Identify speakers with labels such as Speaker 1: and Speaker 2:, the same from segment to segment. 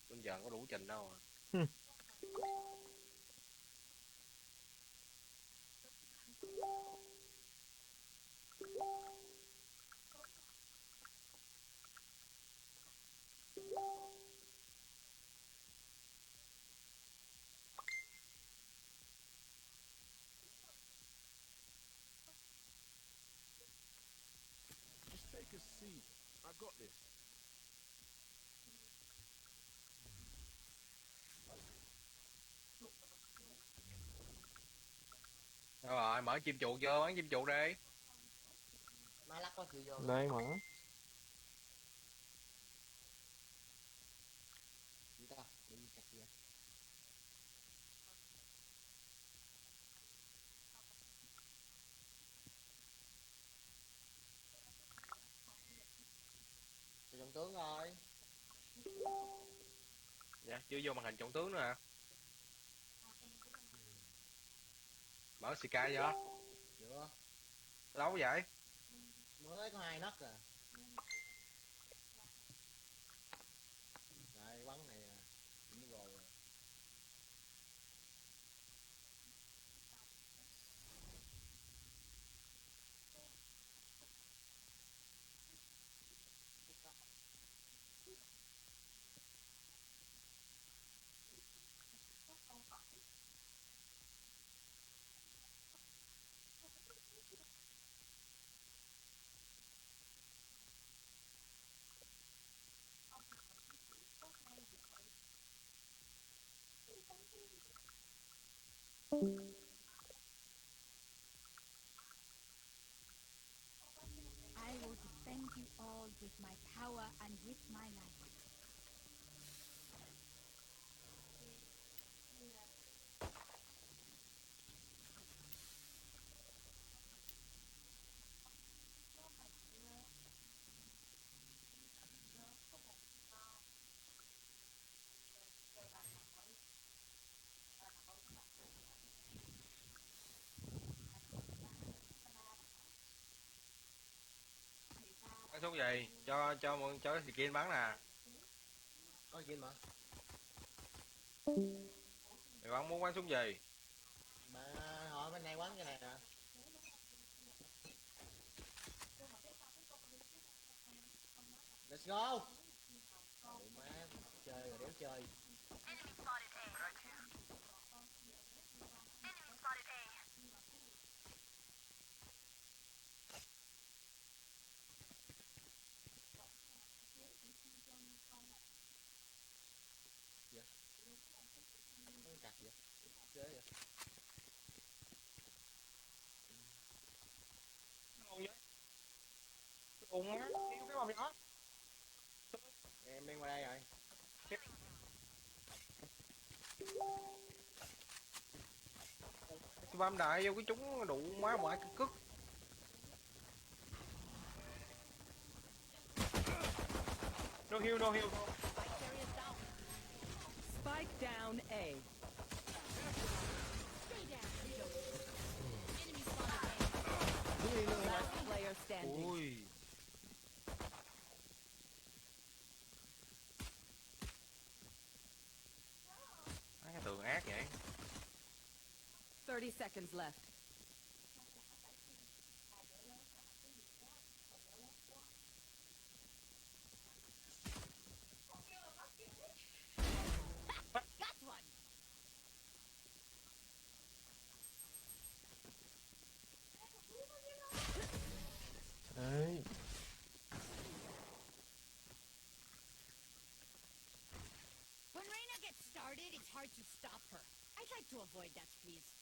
Speaker 1: Bây giờ có đủ trình đâu à.
Speaker 2: Hừm.
Speaker 3: Just take a seat. I got this.
Speaker 1: Rồi mở chim chuột vô, bắn chim chuột đi.
Speaker 4: Má lắc quá chịu vô nữa.
Speaker 2: Đây mà.
Speaker 4: Gì ta? Bị chặt gì vậy? Cho trọng tướng rồi.
Speaker 1: Dạ, chưa vô màn hình trọng tướng nữa hả? Mở Sky vô.
Speaker 4: Chưa.
Speaker 1: Lâu vậy?
Speaker 4: Mới có 2 nấc à. Đây bắn này à. Cũng rồi.
Speaker 5: I will defend you all with my power and with my life.
Speaker 1: Bắn súng gì? Cho skin bắn nè.
Speaker 4: Có gì mà.
Speaker 1: Mày bắn muốn bắn súng gì?
Speaker 4: Mà họ bên này quán cái này nè. Let's go. Ủa má, chơi rồi đéo chơi.
Speaker 6: Enemy spotted A. Right here. Enemy spotted A.
Speaker 4: Nó chặt vậy. Ghê vậy.
Speaker 1: Ung vậy? Ung á, cái bom nhỏ.
Speaker 4: Em đang qua đây rồi.
Speaker 1: Cái bom đại vô cái chúng đủ má ngoại cực cực. No heal, no heal.
Speaker 7: Spike down A.
Speaker 5: Stay down. Enemy spotted
Speaker 7: Last player standing.
Speaker 1: Ui. Má cái tường ác vậy.
Speaker 7: 30 seconds left.
Speaker 5: A. Got one.
Speaker 2: Đấy.
Speaker 5: When Reina gets started, it's hard to stop her. I'd like to avoid that squeeze.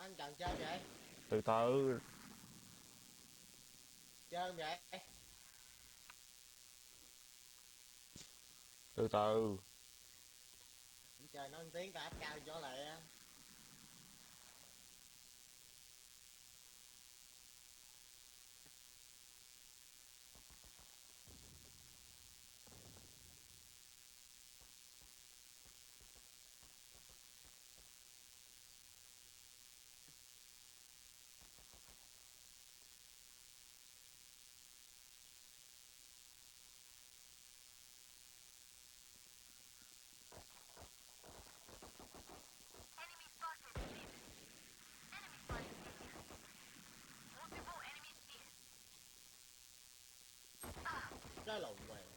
Speaker 4: Má anh Trần chơi vậy?
Speaker 2: Từ từ.
Speaker 4: Chơi không vậy?
Speaker 2: Từ từ.
Speaker 4: Trời nó tiếng ta áp cao cho lẹ.
Speaker 6: Enemy spotted mid. Enemy spotted mid. Multiple enemies here.
Speaker 4: Cái lồng vàng.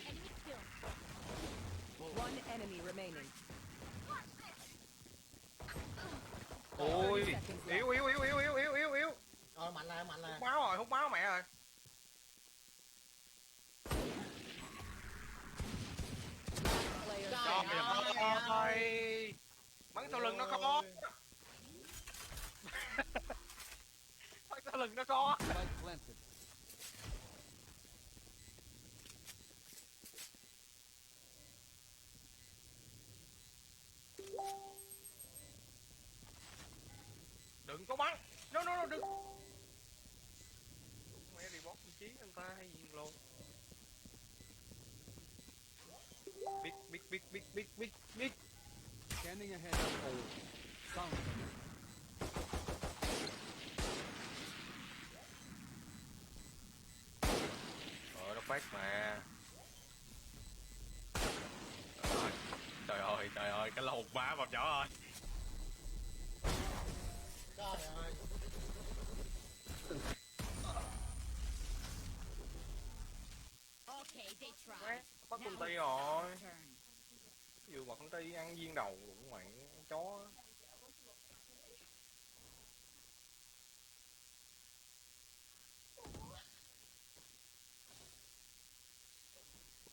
Speaker 5: Enemy killed.
Speaker 7: One enemy remaining.
Speaker 1: Ôi,
Speaker 7: 30 seconds left.
Speaker 1: yếu.
Speaker 4: Mạnh nè, mạnh nè.
Speaker 1: Hút máu mẹ rồi.
Speaker 7: Player
Speaker 4: Trời
Speaker 7: standing.
Speaker 1: Ôi. Bắn sau lưng nó có. Bắn sau lưng nó có.
Speaker 3: Spike planted.
Speaker 1: Đừng có bắn. No, đừng. Mẹ đi bóp vị trí anh ta hay gì luôn. Biết.
Speaker 3: Scanning ahead. Sound.
Speaker 1: Nó phát mà. Trời ơi, cái lột má vào nhỏ ơi.
Speaker 4: Trời ơi.
Speaker 5: Okay, they
Speaker 1: Má,
Speaker 5: tried.
Speaker 1: bắt
Speaker 5: Now
Speaker 1: công ty
Speaker 5: it's
Speaker 1: rồi.
Speaker 5: our turn.
Speaker 1: Vừa mà công ty ăn viên đầu đúng mày chó.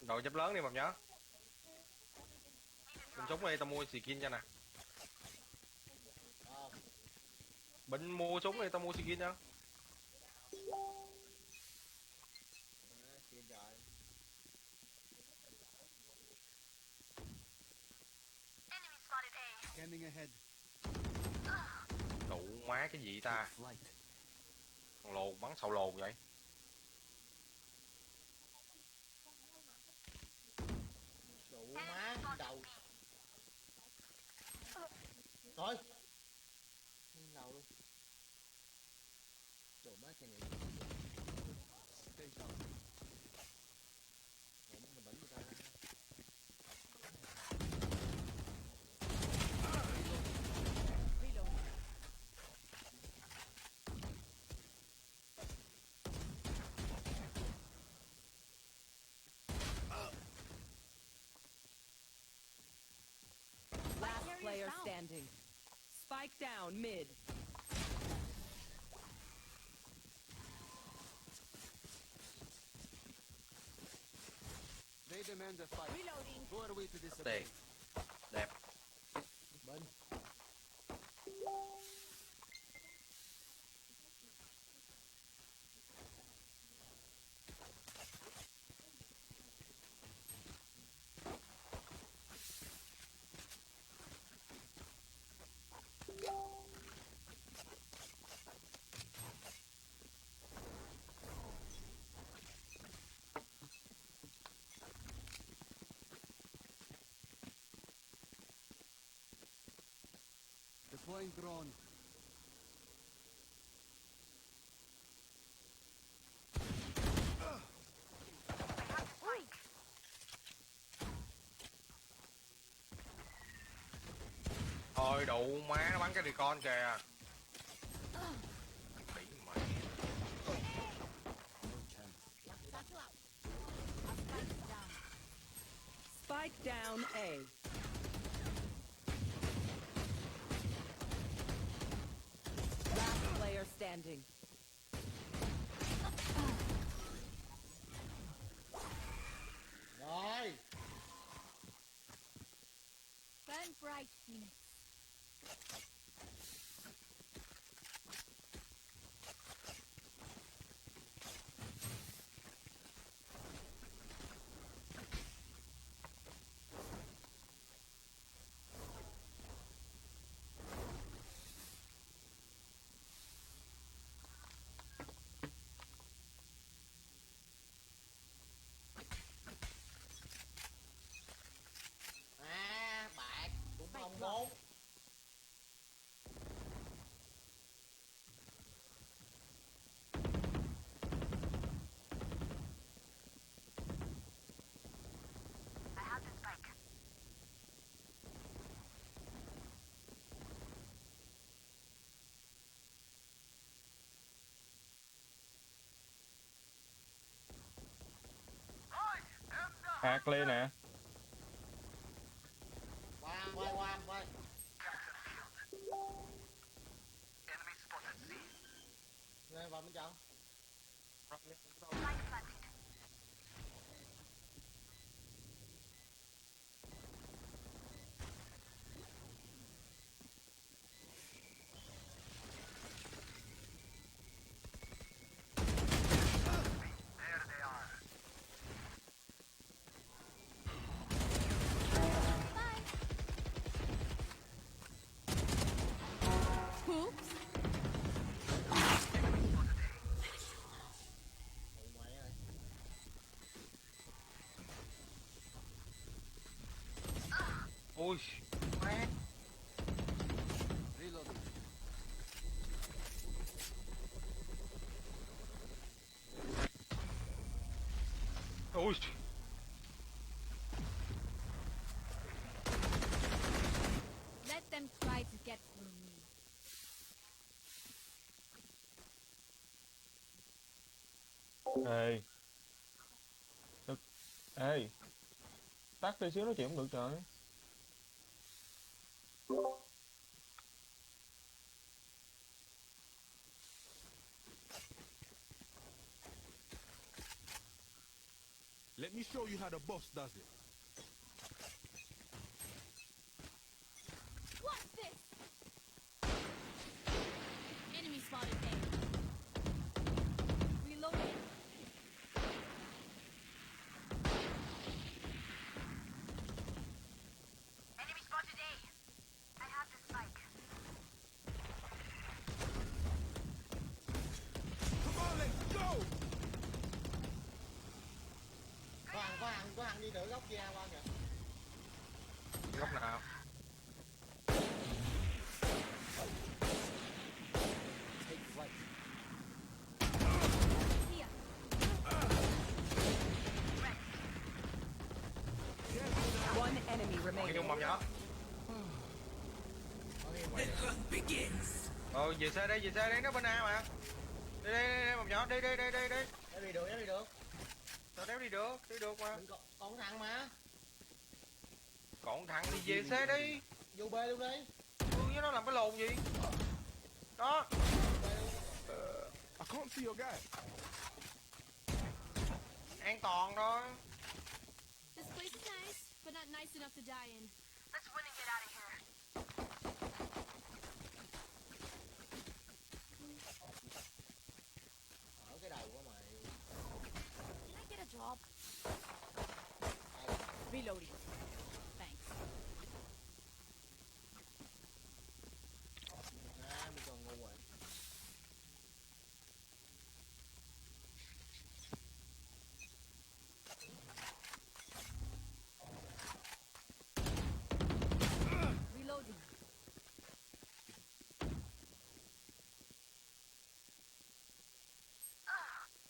Speaker 1: Rồi chấp lớn đi mập nhớ. Bình súng đi, tao mua skin cho nè.
Speaker 4: Ờ,
Speaker 1: Bình mua súng đi, tao mua skin cho.
Speaker 4: Xin trời.
Speaker 6: Enemy spotted A.
Speaker 3: Scanning ahead.
Speaker 1: Đủ má cái gì ta?
Speaker 3: Flight.
Speaker 1: Thằng lồn bắn sầu lồn vậy.
Speaker 4: Đủ má đầu. Thôi. Đầu luôn. Đủ má cái này.
Speaker 3: Stay down.
Speaker 4: Đủ má mình bẩn người ta.
Speaker 5: Reload.
Speaker 7: Last
Speaker 5: Carrier
Speaker 7: player
Speaker 5: down.
Speaker 7: standing. Spike down mid.
Speaker 3: They demand a fight.
Speaker 5: Reloading.
Speaker 3: Who are we to disobey?
Speaker 1: Tiền. Đẹp.
Speaker 4: Bên.
Speaker 3: Deploying drone.
Speaker 1: Thôi đủ má, nó bắn cái recon kìa. Tỷ mày.
Speaker 3: No chance.
Speaker 5: Buckle up. Our spike is down.
Speaker 7: Spike down A. Last player standing.
Speaker 4: Rồi.
Speaker 5: Burn bright, Phoenix.
Speaker 2: Ác lên nè.
Speaker 4: Qua. Lên vào bên trong.
Speaker 5: Oops.
Speaker 4: Ủa, ngoài đây.
Speaker 1: Ui.
Speaker 3: Reloading.
Speaker 1: Ui.
Speaker 5: Let them try to get through me.
Speaker 2: Ê. Được. Ê. Tắt đi xíu nói chuyện cũng được trời.
Speaker 3: Let me show you how the boss does it.
Speaker 5: What's this? Enemy spotted A. Reloading.
Speaker 6: Enemy spotted A. I have the spike.
Speaker 3: Come on, let's go!
Speaker 4: Có thằng đi thử góc kia qua kìa.
Speaker 1: Góc nào?
Speaker 4: Take flight.
Speaker 5: Here.
Speaker 7: One enemy
Speaker 1: Cái
Speaker 7: remaining.
Speaker 1: dung mầm nhỏ. Về xe đây, nó bên A mà. Đây, mầm nhỏ, đây.
Speaker 4: Đéo đi được.
Speaker 1: Sao đéo đi được mà.
Speaker 4: Mình còn thằng mà.
Speaker 1: Còn thằng đi về xe đi.
Speaker 4: Vô B luôn đi.
Speaker 1: Với nó làm cái lồn gì? Đó.
Speaker 3: I can't see your guy.
Speaker 1: An toàn thôi.
Speaker 5: This place is nice, but not nice enough to die in.
Speaker 6: Let's win and get out of here.
Speaker 4: Ở cái đầu của mày.
Speaker 5: Can I get a job? Reloading. Thanks.
Speaker 4: Mình còn ngu rồi.
Speaker 5: Reloading.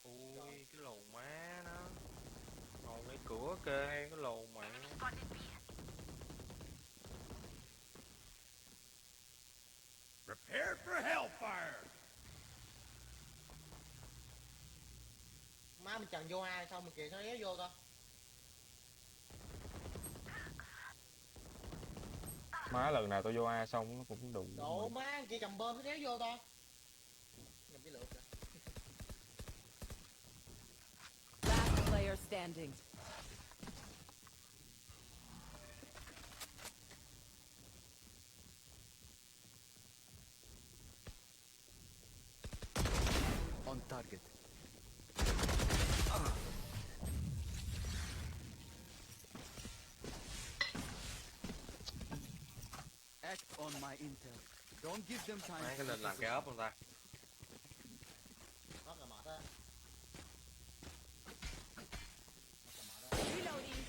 Speaker 1: Ui, cái lồn má nó. Còn cái cửa kê, cái lồn mẹ.
Speaker 6: Spotted B.
Speaker 3: Prepare for hellfire!
Speaker 4: Má mình chần vô A xong mình kìa sao đéo vô ta.
Speaker 2: Má lần nào tôi vô A xong nó cũng đủ.
Speaker 4: Độ má kia cầm bơm nó đéo vô ta. Nhầm cái lượt kìa.
Speaker 7: Last player standing.
Speaker 3: On target. Act on my intel. Don't give them time.
Speaker 1: Mấy cái lên làm cái ốp không ta?
Speaker 4: Rất là mệt á.
Speaker 5: Reloading.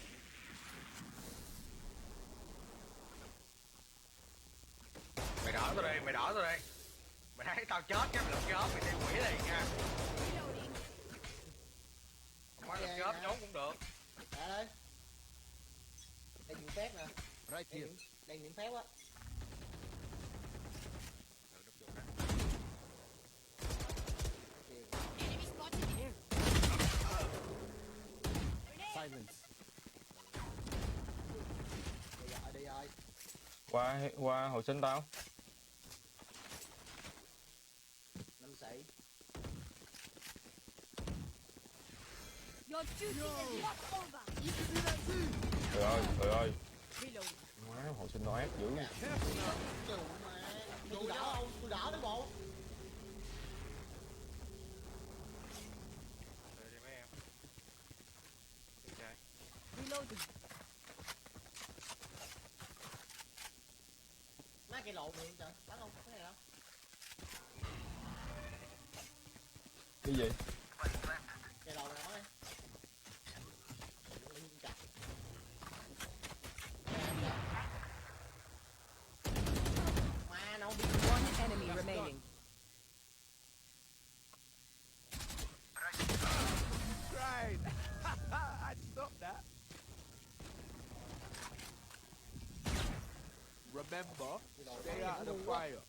Speaker 1: Mày đỡ tôi đây. Mày thấy tao chết cái mày lập cái ốp mày đi quỷ liền nha.
Speaker 5: Reloading.
Speaker 1: Không phải lập cái ốp trốn cũng được.
Speaker 4: Đã đây. Đây miễn phép nè.
Speaker 3: Right here.
Speaker 4: Đây miễn phép á.
Speaker 5: Enemy spotted here.
Speaker 3: Silence.
Speaker 2: Qua hồi sinh tao.
Speaker 4: Năm sĩ.
Speaker 5: Your duty is not over.
Speaker 2: Trời ơi.
Speaker 5: Reloading.
Speaker 2: Má hồi sinh nó ép dữ.
Speaker 4: Chịu mà. Tôi đỡ không? Tôi đỡ đấy bộ.
Speaker 1: Rồi đi mấy em. Đi chơi.
Speaker 5: Reloading.
Speaker 4: Má cây lộ miệng trời. Bắn không? Cái này đâu?
Speaker 2: Cái gì?
Speaker 4: Cây lộ này bắn đi. Chặt. Má nó bị
Speaker 7: One enemy remaining.
Speaker 3: Great. I'd stop that. Remember, stay out of the fire.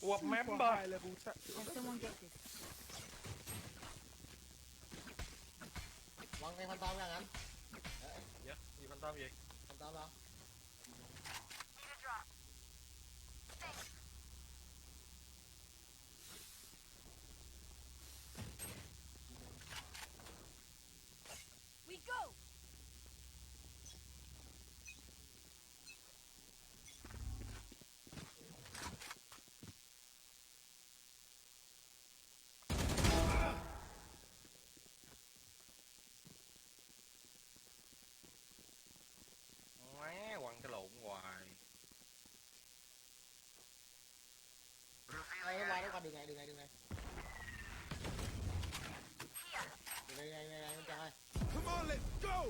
Speaker 1: What
Speaker 3: Super
Speaker 1: member?
Speaker 3: high level tactics.
Speaker 5: Can someone get this?
Speaker 4: quăng ngay phantom ra anh.
Speaker 1: Dạ, gì phân tâm gì?
Speaker 4: Phantom đâu?
Speaker 6: Need a drop. Thanks.
Speaker 5: We go.
Speaker 1: Má, quăng cái lộn hoài.
Speaker 4: Đây, nó qua đường này. Đường này, bên trong ơi.
Speaker 3: Come on, let's go.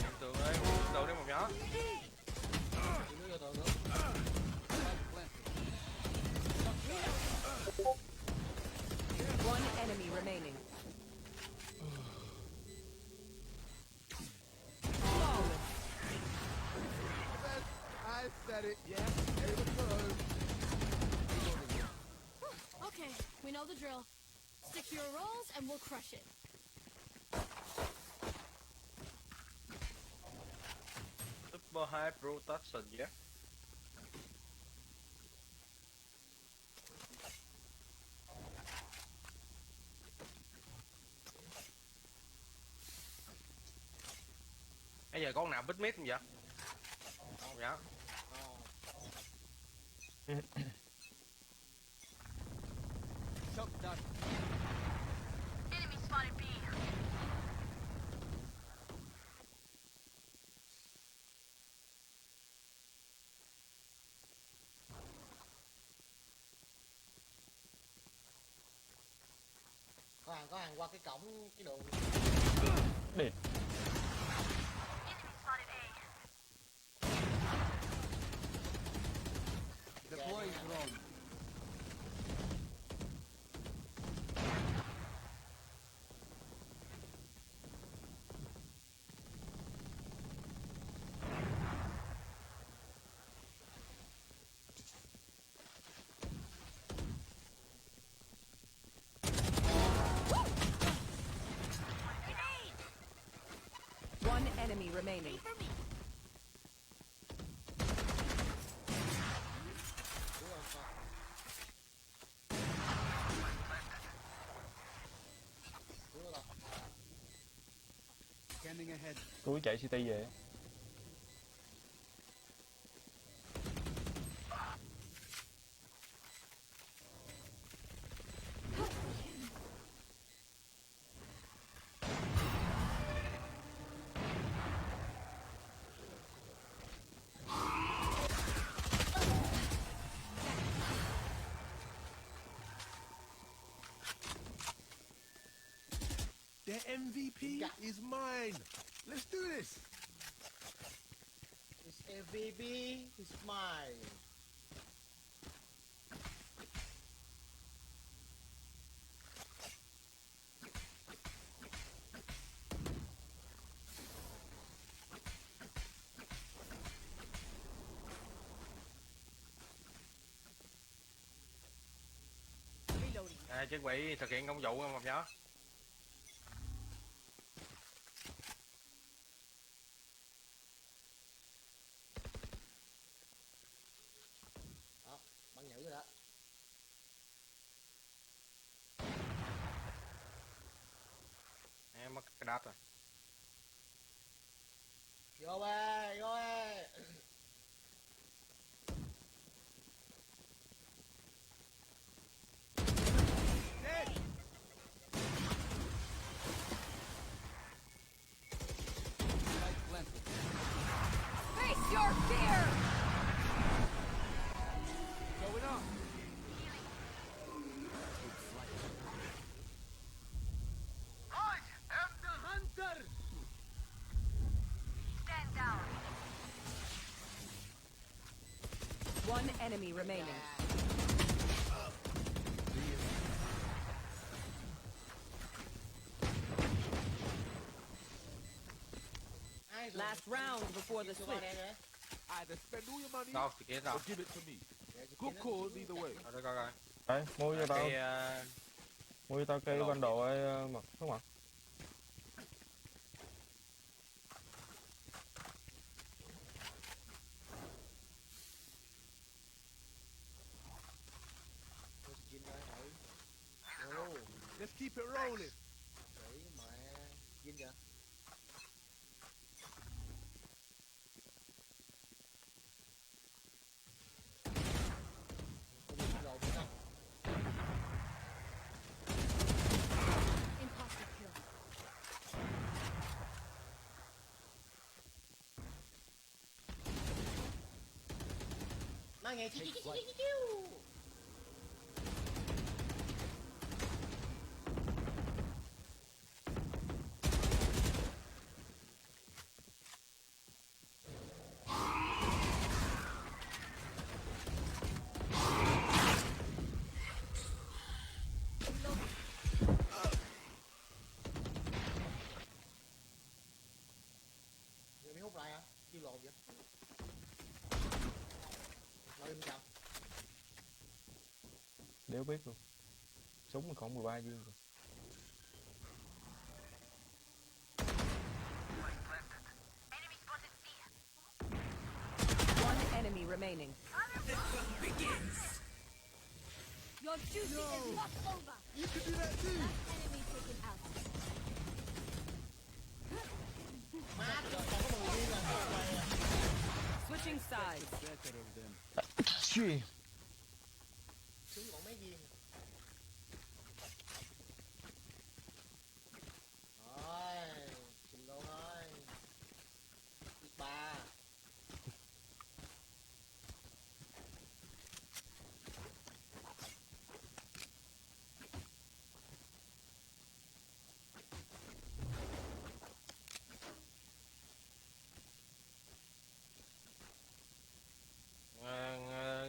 Speaker 1: Em tường ơi, đồ đi một nhỏ.
Speaker 4: Chị nó vô tường nữa.
Speaker 7: One enemy remaining. Flawless.
Speaker 3: I said it, yeah. Here we go.
Speaker 5: Okay, we know the drill. Stick to your roles and we'll crush it.
Speaker 1: Super High Protection nhé. Bây giờ con nào bít mít không vậy? Không vậy?
Speaker 3: Shot done.
Speaker 6: Enemy spotted B.
Speaker 4: Có hàng qua cái cổng cái đường.
Speaker 2: Địt.
Speaker 6: Enemy spotted A.
Speaker 3: Deploying drone.
Speaker 7: One enemy remaining.
Speaker 5: For me.
Speaker 4: Đúng rồi. Đúng rồi.
Speaker 3: Scanning ahead.
Speaker 2: Tôi chạy city về.
Speaker 3: The MVP is mine. Let's do this.
Speaker 4: It's MVP, it's mine.
Speaker 1: chuẩn bị thực hiện công vụ không một nhớ.
Speaker 4: Đó, bắn nhử rồi đó.
Speaker 1: Em mất cái đáp rồi.
Speaker 4: Vô bê, vô bê.
Speaker 7: Face your fear!
Speaker 3: Going up.
Speaker 6: I am the hunter. Stand down.
Speaker 7: One enemy remaining.
Speaker 4: Ai rồi?
Speaker 7: Last round before the
Speaker 4: Chưa qua
Speaker 7: switch.
Speaker 4: đây nữa.
Speaker 3: Either spend all your money
Speaker 1: Đâu thì kia đâu.
Speaker 3: or give it to me.
Speaker 4: Để cho
Speaker 3: Good
Speaker 4: kiến nó
Speaker 3: call
Speaker 4: xuống
Speaker 3: either
Speaker 4: chặt.
Speaker 3: way.
Speaker 1: Thôi để coi coi.
Speaker 2: Đây, mua cho tao,
Speaker 1: Cái
Speaker 2: mua cho tao cây
Speaker 1: Cái lon
Speaker 2: ban đồ ấy, mặt không mặt.
Speaker 4: Mua skin rồi, thử. Vô.
Speaker 3: Let's keep it rolling.
Speaker 4: Đấy mà skin kìa. Có bị lộn nữa không?
Speaker 5: Imposter kill.
Speaker 4: Mà nghe chiu chiu chiu chiu chiu. Giờ mới hút lại hả? Kêu lộn vậy? Nói em chào.
Speaker 2: Đéo biết luôn. Súng mình còn 13 viên rồi.
Speaker 6: Enemy spotted C.
Speaker 7: One enemy remaining.
Speaker 5: Your duty is not over.
Speaker 3: You can do that too.
Speaker 5: Enemy taken out.
Speaker 4: Má rồi, còn có 10 viên là sao mày à?
Speaker 7: Switching sides.
Speaker 2: Xuyên.
Speaker 4: Súng còn mấy viên. Rồi, xin lỗi ơi. Ba.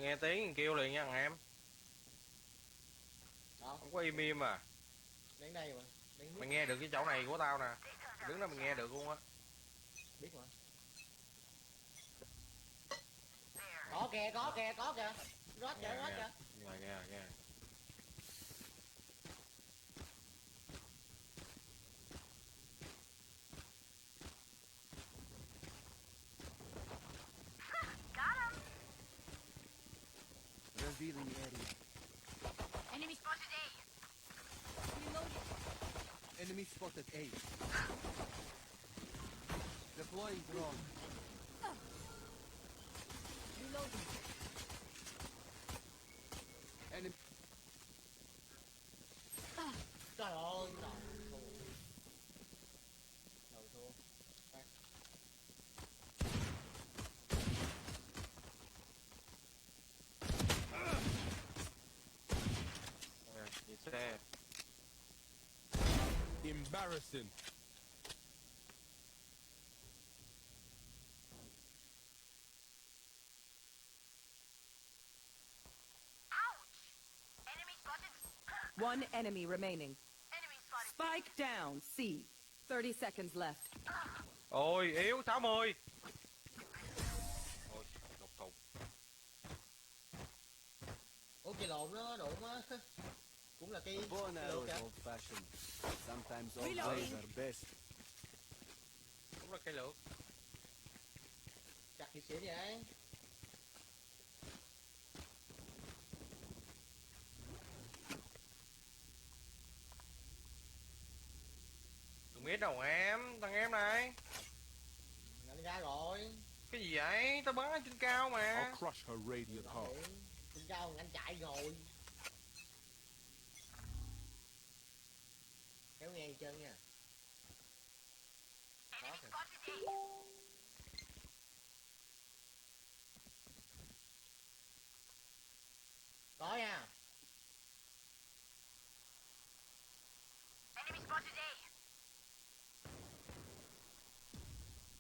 Speaker 1: nghe tiếng kêu liền nha thằng em.
Speaker 4: Đó,
Speaker 1: Không có im im à.
Speaker 4: đến đây mà. Đến
Speaker 1: Mày
Speaker 4: biết,
Speaker 1: nghe được cái chỗ này của tao nè. Đứng đó mày nghe được luôn á.
Speaker 4: biết mà. Có kìa, có kìa, có kìa. Rót kìa, rót kìa.
Speaker 1: Nghe.
Speaker 6: Got him.
Speaker 3: Revealing area.
Speaker 6: Enemy spotted A.
Speaker 5: Reloading.
Speaker 3: Enemy spotted A. Deploying drone.
Speaker 5: Reloading.
Speaker 3: Enemy.
Speaker 4: Trời ơi, đầu thua. Đầu thua. Đây.
Speaker 1: Chị xe.
Speaker 3: Embarrassing.
Speaker 6: Ouch. Enemy spotted.
Speaker 7: One enemy remaining.
Speaker 6: Enemy spotted.
Speaker 7: Spike down. C. 30 seconds left.
Speaker 1: Ôi yếu 60. Ôi độc thủ.
Speaker 4: Ủa kìa lộn đó, đụng á. Cũng là cái
Speaker 3: Bow and arrow
Speaker 4: lượt
Speaker 3: is
Speaker 4: kìa.
Speaker 3: old-fashioned. Sometimes old
Speaker 5: Reloading.
Speaker 3: ways are best.
Speaker 1: Đúng là cây lược.
Speaker 4: Chặt thì xỉa vậy.
Speaker 1: Đừng biết đâu em, thằng em này.
Speaker 4: Nhận ra rồi.
Speaker 1: Cái gì vậy? Tao bắn ở trên cao mà.
Speaker 3: I'll crush her radiant heart.
Speaker 4: Đấy. Xin cao anh chạy rồi. Kéo nghe chân nha. Đó kìa.
Speaker 6: Spotted A.
Speaker 4: Có nha.
Speaker 6: Enemy spotted A.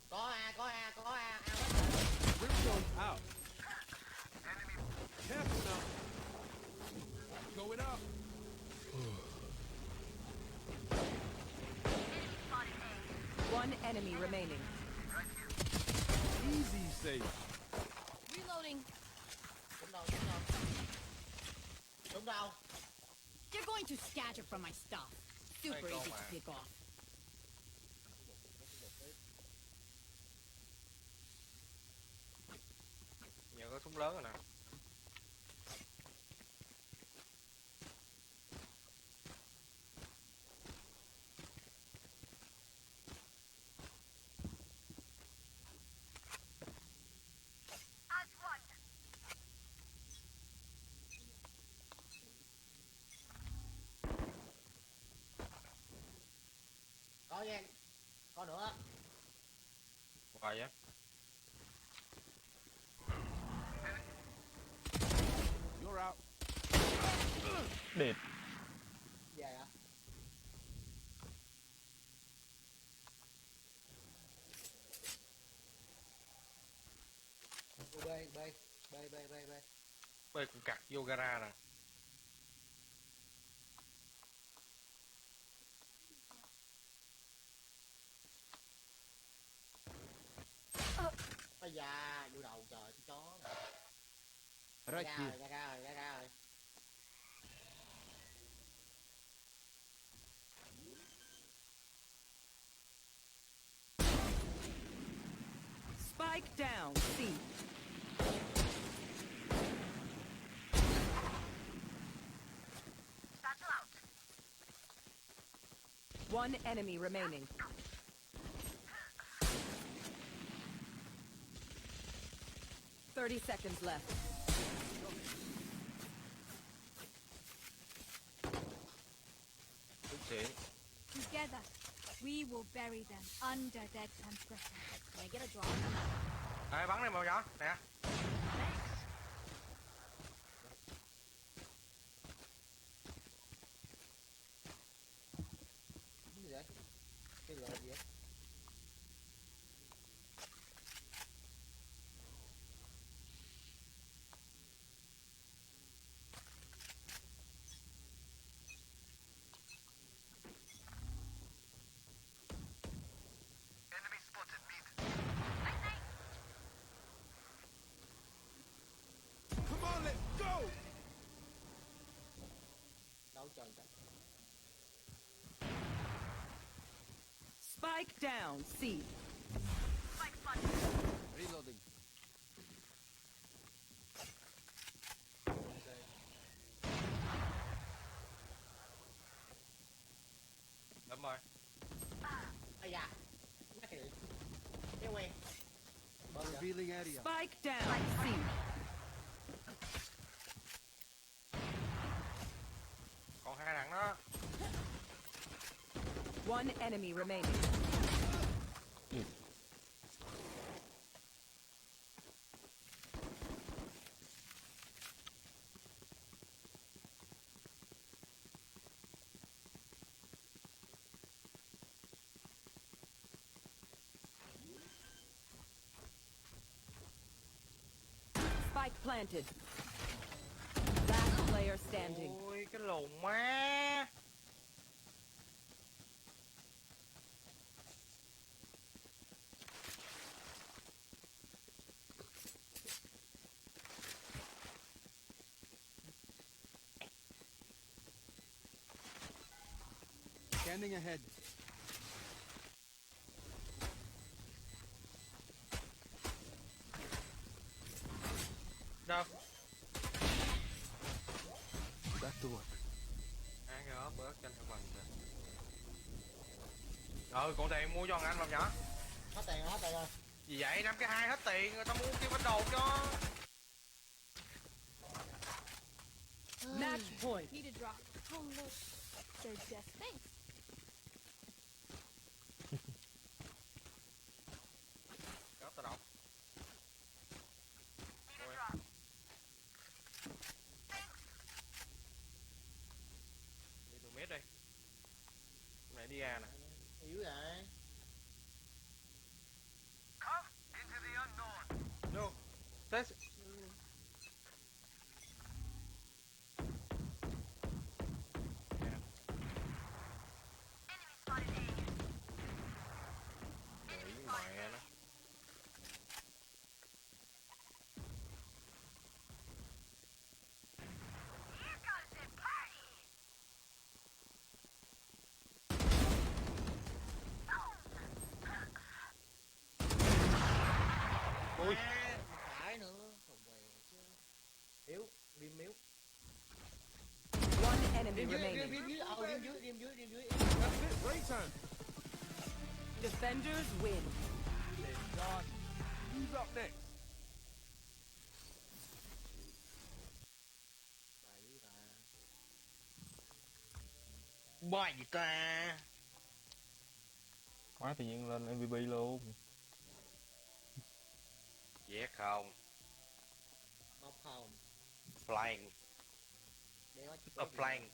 Speaker 4: Có A.
Speaker 3: Brimstone out. Careful now. Going up.
Speaker 6: Enemy spotted A.
Speaker 7: One enemy remaining.
Speaker 3: Easy save.
Speaker 5: Reloading.
Speaker 4: Đúng đâu. Đúng đâu.
Speaker 5: You're going to scatter from my stuff. Super
Speaker 1: Hey, go,
Speaker 5: easy to
Speaker 1: man.
Speaker 5: pick off.
Speaker 1: Giờ có súng lớn rồi nè.
Speaker 6: As one.
Speaker 4: Có nha. Có nữa.
Speaker 1: Hoài á.
Speaker 3: You're out.
Speaker 2: Đệt.
Speaker 4: Về hả? B.
Speaker 1: Bê cũng cặt vô gara nè.
Speaker 4: Ây da, vô đầu trời cái chó này.
Speaker 3: Right
Speaker 4: Ra
Speaker 3: here.
Speaker 4: rồi, ra rồi.
Speaker 7: Spike down. C.
Speaker 6: Battle out.
Speaker 7: One enemy remaining. $30 left.
Speaker 1: Đúng xịn.
Speaker 5: Together, we will bury them under their transgression. Can I get a drop?
Speaker 1: Ê, bắn đi màu nhỏ. Nè.
Speaker 4: Cái gì vậy? Cái lợn gì vậy?
Speaker 3: Come on, let's go.
Speaker 4: Đâu trời cả.
Speaker 7: Spike down. C.
Speaker 6: Spike spotted.
Speaker 3: Reloading.
Speaker 1: Đúng rồi.
Speaker 4: Ây da. Mắc cái gì? Cái quen. Bơm kìa.
Speaker 3: Revealing area.
Speaker 7: Spike down. C.
Speaker 1: Còn hai thằng đó.
Speaker 7: One enemy remaining. Spike planted. Last player standing.
Speaker 1: Ôi, cái lồn má.
Speaker 3: Scanning ahead.
Speaker 1: Đâu?
Speaker 3: Back to work.
Speaker 1: Ăn cái ớt bớt tranh theo mình rồi. Còn tiền mua cho thằng anh làm nhỏ.
Speaker 4: Hết tiền rồi.
Speaker 1: Gì vậy? 5 cái 2 hết tiền, người ta mua kia bánh đồ cho.
Speaker 7: Match point.
Speaker 5: Need a drop. Oh look, there's Jeff. Thanks.
Speaker 1: Đó tao đọc.
Speaker 6: Need a drop.
Speaker 1: Đi từ mét đi. Này đi ra nè.
Speaker 4: Yếu vậy.
Speaker 1: No. Test.
Speaker 6: Enemy spotted A.
Speaker 1: Nghĩ mẹ nó.
Speaker 6: Here comes the party.
Speaker 1: Ui.
Speaker 4: Phải nữa. Không về chứ. Yếu. Riêng miếu.
Speaker 7: One enemy
Speaker 4: Riêng dưới.
Speaker 7: remaining.
Speaker 4: Riêng dưới.
Speaker 3: That's it. Break time.
Speaker 7: Defenders win.
Speaker 3: God. Who's up next?
Speaker 4: Bài gì ta?
Speaker 1: Bài gì ta?
Speaker 2: Quá tự nhiên lên MVP luôn.
Speaker 1: Dét không?
Speaker 4: Móc không.
Speaker 1: Flank.
Speaker 4: Đéo
Speaker 1: A flank.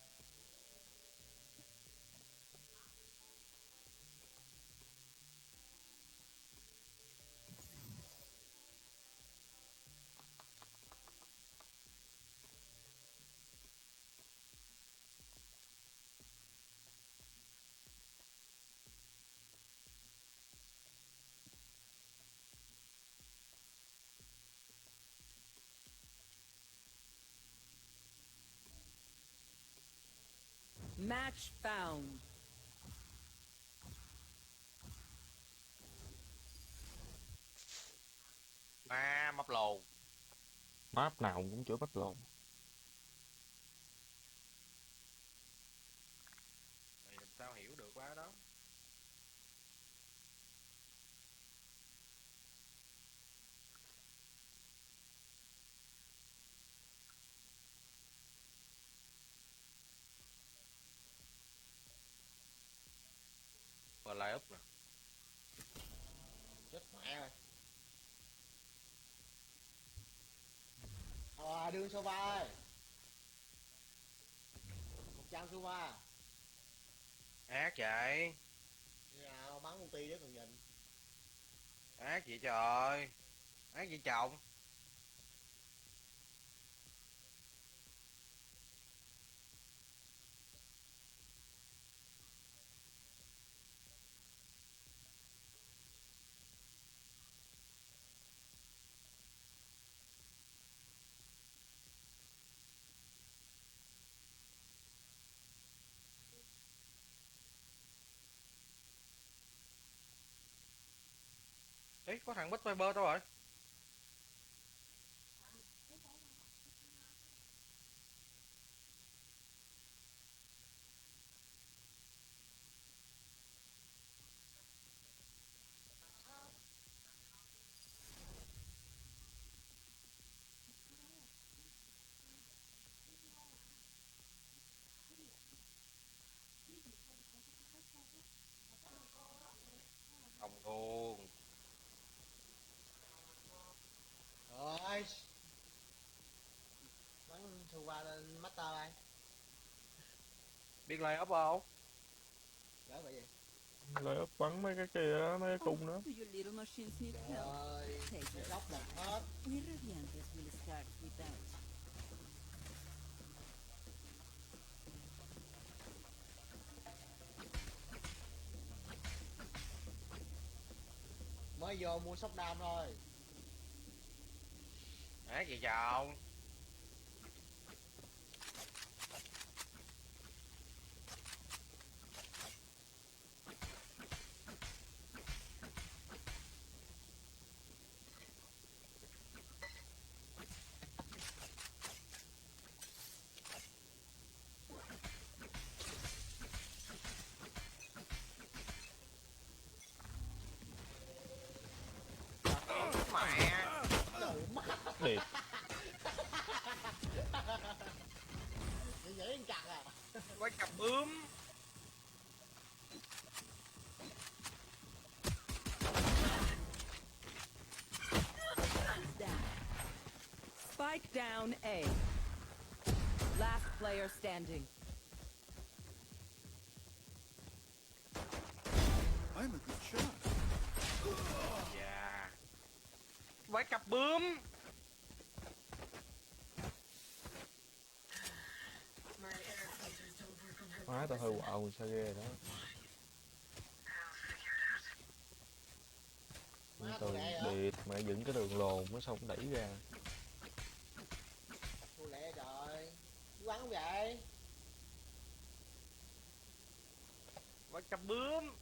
Speaker 7: Match found.
Speaker 1: Ma mập lồ.
Speaker 2: Map nào cũng chữa bắt lộn.
Speaker 1: Mày làm sao hiểu được quá đó. Và lại úp nè.
Speaker 4: Chết mẹ rồi. Đương Sova ơi. 100 Sova.
Speaker 1: Ác vậy.
Speaker 4: Nào bắn ulti đấy còn nhìn.
Speaker 1: Ác vậy trời. Ác vậy chồng. Ý, có thằng Bích Viper đâu rồi? Không luôn.
Speaker 4: Rồi. Bắn Sova lên Master đây.
Speaker 1: Biết lay up không?
Speaker 4: Gỡ vậy gì?
Speaker 2: Lại ấp bắn mấy cái kia đó, mấy cái cung đó.
Speaker 8: Do your little machines need help?
Speaker 4: Rồi.
Speaker 8: Take it.
Speaker 4: Lóc một hết.
Speaker 8: We Radiantes will start with that.
Speaker 4: Mới vô mua sóc đam thôi.
Speaker 1: Ác vậy chồng. mẹ.
Speaker 4: Đủ mắt.
Speaker 2: Điệp.
Speaker 4: Vậy chặt à.
Speaker 1: Quái cặp bướm.
Speaker 7: Spike down A. Last player standing.
Speaker 3: I'm a good shot.
Speaker 1: Dạ. Quái cặp bướm.
Speaker 2: Má tao hơi quạo sao ghê đó.
Speaker 4: Má
Speaker 2: Từ
Speaker 4: tôi lẹ hả?
Speaker 2: điệp mẹ dựng cái đường lồn mới xong đẩy ra.
Speaker 4: Tôi lẹ trời. Chú bắn không vậy?
Speaker 1: Quái cặp bướm.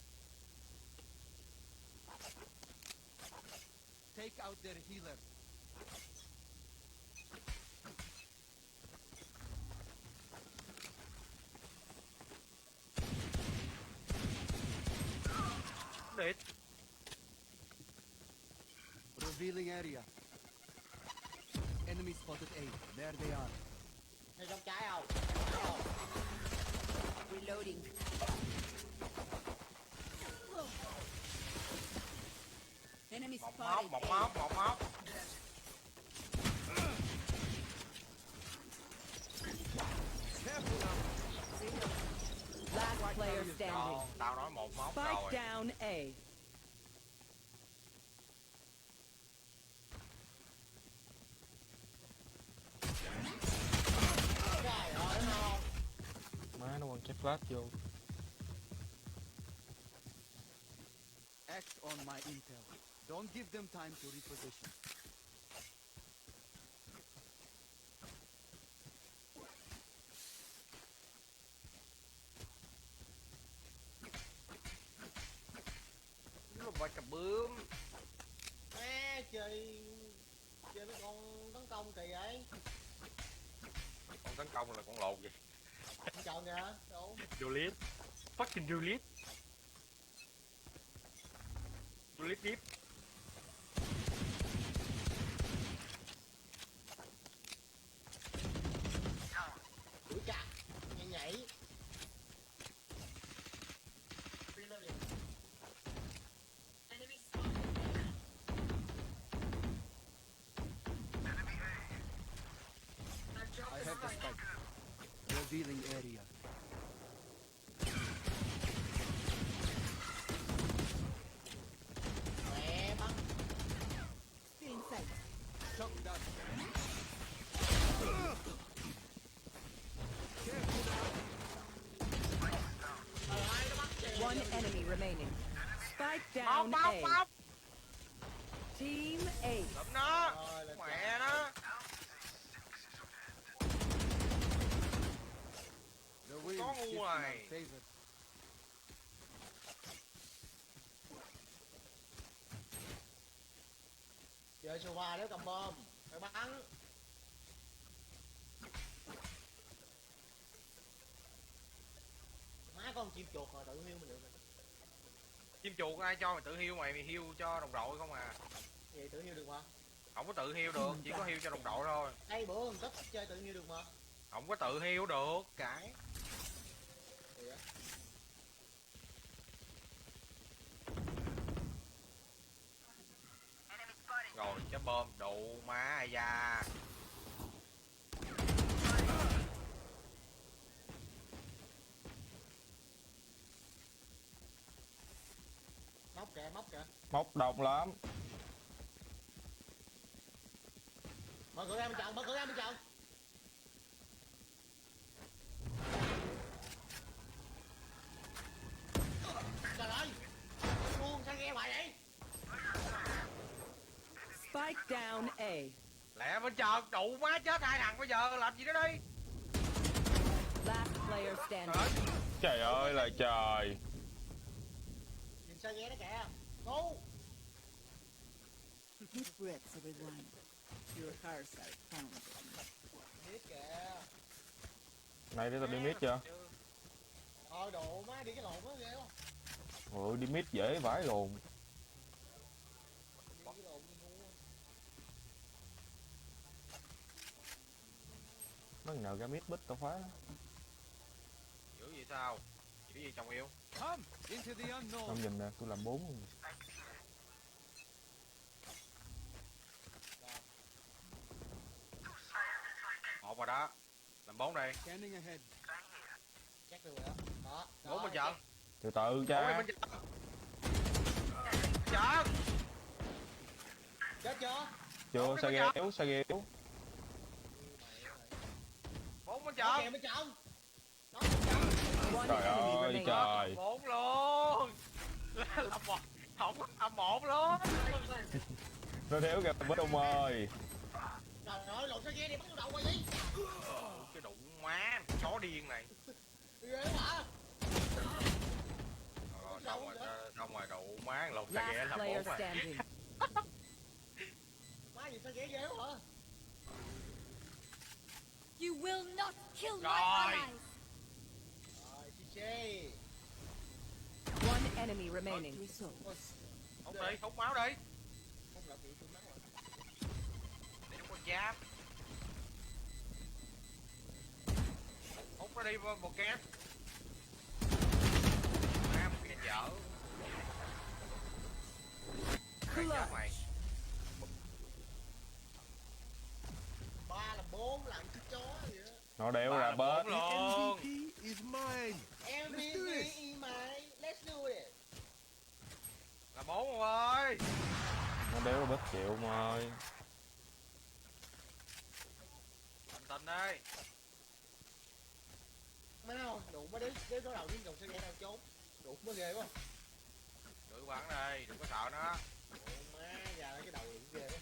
Speaker 3: Take out their healer.
Speaker 1: Đệt.
Speaker 3: Revealing area. Enemy spotted A. There they are.
Speaker 4: Hay trong trái không? Trái không?
Speaker 8: Reloading. Enemy
Speaker 1: Một
Speaker 8: spotted.
Speaker 1: móc, một móc, một móc.
Speaker 7: Last player standing.
Speaker 1: Còn, tao nói một móc
Speaker 7: Spike
Speaker 1: rồi.
Speaker 7: down A.
Speaker 4: Trời ơi đúng không?
Speaker 2: Má nó quăng trái flash vô.
Speaker 3: Act on my intel. Don't give them time to reposition.
Speaker 1: Nó là quái cặp bướm.
Speaker 4: Má chơi mấy con tấn công kỳ vậy?
Speaker 1: Con tấn công là con lột vậy.
Speaker 4: Con chọn kìa. Đúng.
Speaker 1: Juliet. Fucking Juliet. Juliet deep.
Speaker 4: Đuổi chặt. Nhảy nhảy.
Speaker 3: I have the spike. Revealing area.
Speaker 4: Mẹ bắn.
Speaker 8: Still inside.
Speaker 3: Shot down.
Speaker 7: One enemy remaining. Spike
Speaker 1: Móc,
Speaker 7: down
Speaker 1: móc,
Speaker 7: A.
Speaker 1: móc.
Speaker 7: Team A.
Speaker 1: Lụm nó.
Speaker 4: Rồi là
Speaker 1: Mẹ nó.
Speaker 3: The wind
Speaker 1: Có
Speaker 3: shifts in
Speaker 1: ngu
Speaker 3: our
Speaker 1: rồi.
Speaker 3: favor.
Speaker 4: chơi sofa nếu cầm bom. Phải bắn. Má con chim chuột rồi tự hiêu mình được rồi.
Speaker 1: Chim chuột ai cho mày tự hiêu mày hiêu cho đồng đội không à.
Speaker 4: Vậy tự hiêu được mà.
Speaker 1: Không có tự hiêu được, chỉ có hiêu cho đồng đội thôi.
Speaker 4: Đây bữa mình thích chơi tự hiêu được mà.
Speaker 1: Không có tự hiêu được, cãi.
Speaker 4: Thì á.
Speaker 1: Rồi, trái bom, đụ má ai da.
Speaker 4: Móc kìa, móc kìa.
Speaker 2: Móc độc lắm.
Speaker 4: Mở cửa ra bên trong, mở cửa ra bên trong. Trời ơi. Buông sao nghe hoài vậy?
Speaker 7: Spike down A.
Speaker 1: Lẹ bên trong, đụ má chết hai thằng bây giờ, làm gì đó đi.
Speaker 7: Last player standing.
Speaker 1: Trời ơi.
Speaker 2: Trời ơi là trời.
Speaker 4: Nhìn sao nghe đó kìa. Ngu.
Speaker 8: Deep breaths, everyone. Your hearts are pounding.
Speaker 4: Biết kìa.
Speaker 2: Này để tao đi mid chưa?
Speaker 4: Thôi đồ má đi cái lộn đó ghê quá.
Speaker 2: Ôi đi mid dễ vãi lồn.
Speaker 4: Đi cái lộn đi ngu.
Speaker 2: Mấy nào ra mít bích tao phá.
Speaker 1: Dữ vậy sao? Dữ gì chồng yêu?
Speaker 3: Come into the unknown.
Speaker 2: Không nhìn nè, tôi làm 4 luôn.
Speaker 1: Một rồi đó. Làm 4 đây.
Speaker 3: Scanning ahead.
Speaker 4: Chắc luôn rồi đó. Đó.
Speaker 1: 4 bên trận.
Speaker 2: Từ từ
Speaker 1: 4
Speaker 2: cha.
Speaker 1: bên trận. Trận.
Speaker 4: Chết chưa?
Speaker 2: Chưa, sao gheo, sao gheo.
Speaker 1: 4 bên
Speaker 4: Nó
Speaker 1: trận.
Speaker 4: kìa bên trong. Nó bên trong.
Speaker 7: One
Speaker 2: Trời
Speaker 7: enemy
Speaker 2: ơi
Speaker 7: remaining.
Speaker 2: trời.
Speaker 1: 4 luôn. Là một. Không có 1 luôn.
Speaker 2: Nó đéo kìa bích ông ơi.
Speaker 4: Trời ơi, lộn sao ghê đi, bắn vô đầu qua gì?
Speaker 1: Cái đụng má chó điên này.
Speaker 4: Ghê hả?
Speaker 1: Xong rồi đụng má lột xa ghẻ
Speaker 7: Last
Speaker 1: là 4
Speaker 7: player
Speaker 1: rồi.
Speaker 7: standing.
Speaker 4: Má gì sao ghê hả?
Speaker 5: You will not kill my
Speaker 1: Rồi.
Speaker 5: allies!
Speaker 4: Rồi, GG.
Speaker 7: One enemy remaining.
Speaker 1: Hút đi, hút máu đi.
Speaker 4: Không lọc gì tôi máu rồi.
Speaker 1: Để nó có giáp. Hút nó đi một kép. Má một cái dở. Cái giáp mày.
Speaker 4: 3 là 4 là cái chó vậy đó.
Speaker 2: Nó đéo
Speaker 1: Ba
Speaker 2: ra
Speaker 1: là
Speaker 2: bết.
Speaker 1: 4 luôn.
Speaker 3: MVP is mine.
Speaker 4: MVP mày. Let's do it.
Speaker 1: Là 4 rồi.
Speaker 2: Nó đéo ra bết chịu ông ơi.
Speaker 1: Bình tĩnh đi.
Speaker 4: Mau, đủ mới đến số đầu tiên đồng sẽ ghé nào trốn. Đủ mới ghê quá.
Speaker 1: Tự bắn đi, đừng có sợ nó.
Speaker 4: Ủa má, giờ cái đầu cũng ghê quá.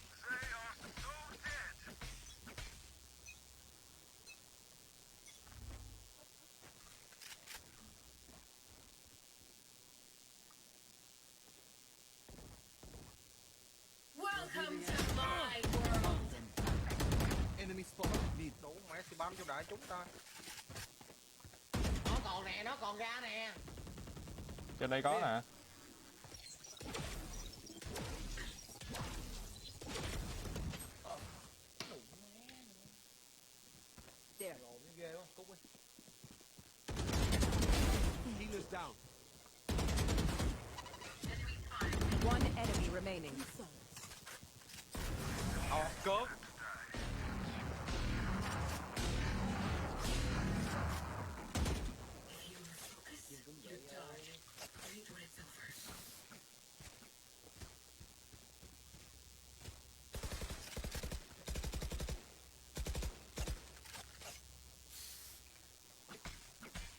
Speaker 8: Welcome to my world.
Speaker 3: Enemy spotted. Need.
Speaker 1: Đủ mẹ thì băm cho đại chúng ta.
Speaker 4: Nó còn nè, nó còn ra nè.
Speaker 2: Trên đây có nè.
Speaker 4: Rồi, nó ghê quá, cút đi.
Speaker 3: Healers down.
Speaker 7: One enemy remaining.
Speaker 1: Cướp.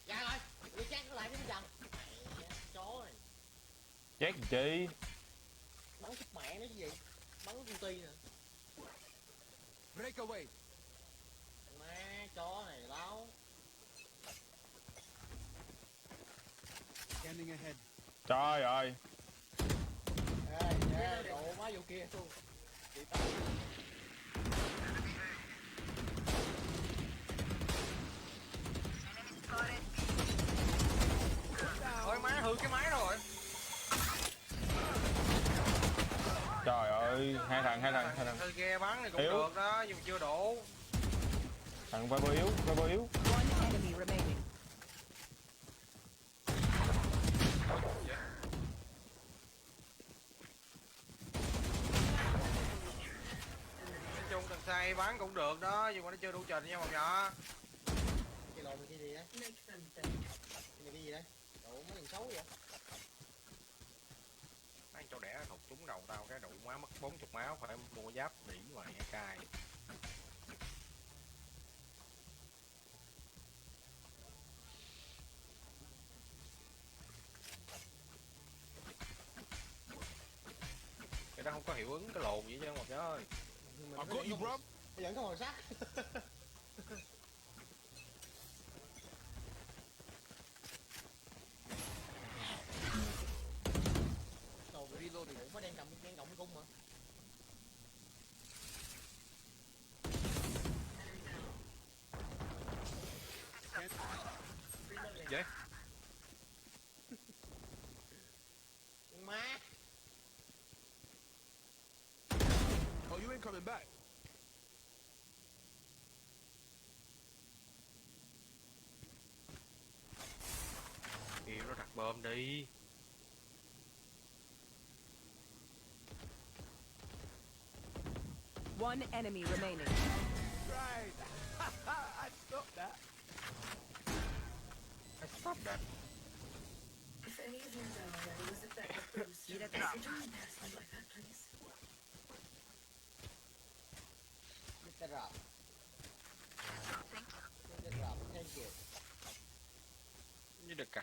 Speaker 4: Ra rồi, đi chắc nó lại cái dần. Mẹ, chó này.
Speaker 2: Chết chi.
Speaker 4: Bắn chết mẹ nó chứ gì. Bắn công ty nè.
Speaker 3: Breakaway.
Speaker 4: Má, chó này báo.
Speaker 3: Scanning ahead.
Speaker 2: Trời ơi.
Speaker 4: Ê, độ má vô kia luôn. Chị tao.
Speaker 1: Ôi má hư cái máy rồi.
Speaker 2: Trời ơi, hai thằng.
Speaker 1: Hư ghe bắn thì cũng
Speaker 2: Yếu.
Speaker 1: được đó, nhưng mà chưa đủ.
Speaker 2: Thằng Viper yếu.
Speaker 7: One enemy remaining.
Speaker 1: Nói chung thằng say bắn cũng được đó, nhưng mà nó chưa đủ trình nha mọi nhỏ.
Speaker 4: Cái lộn cái gì đấy? Cái này cái gì đấy? Độ mấy thằng xấu vậy?
Speaker 1: Anh cho đẻ thục trúng đầu tao cái đủ má mất 40 máu, phải mua giáp đỉ mà nghe cay. Cái đó không có hiệu ứng cái lồn gì chứ một ơi.
Speaker 3: I've got you, bro.
Speaker 4: Vẫn có màu sắc. Đồ reloading cũng mới đang cầm cung mà.
Speaker 1: Vậy?
Speaker 4: Má.
Speaker 3: Oh, you ain't coming back.
Speaker 1: bơm đi.
Speaker 7: One enemy remaining.
Speaker 3: Right. I stopped that.
Speaker 1: Stop that.
Speaker 9: If any of you know that it was effective boost, would you pass me like that, please?
Speaker 4: Mr. Rob. Mr. Rob, thank you.
Speaker 1: Như được cả.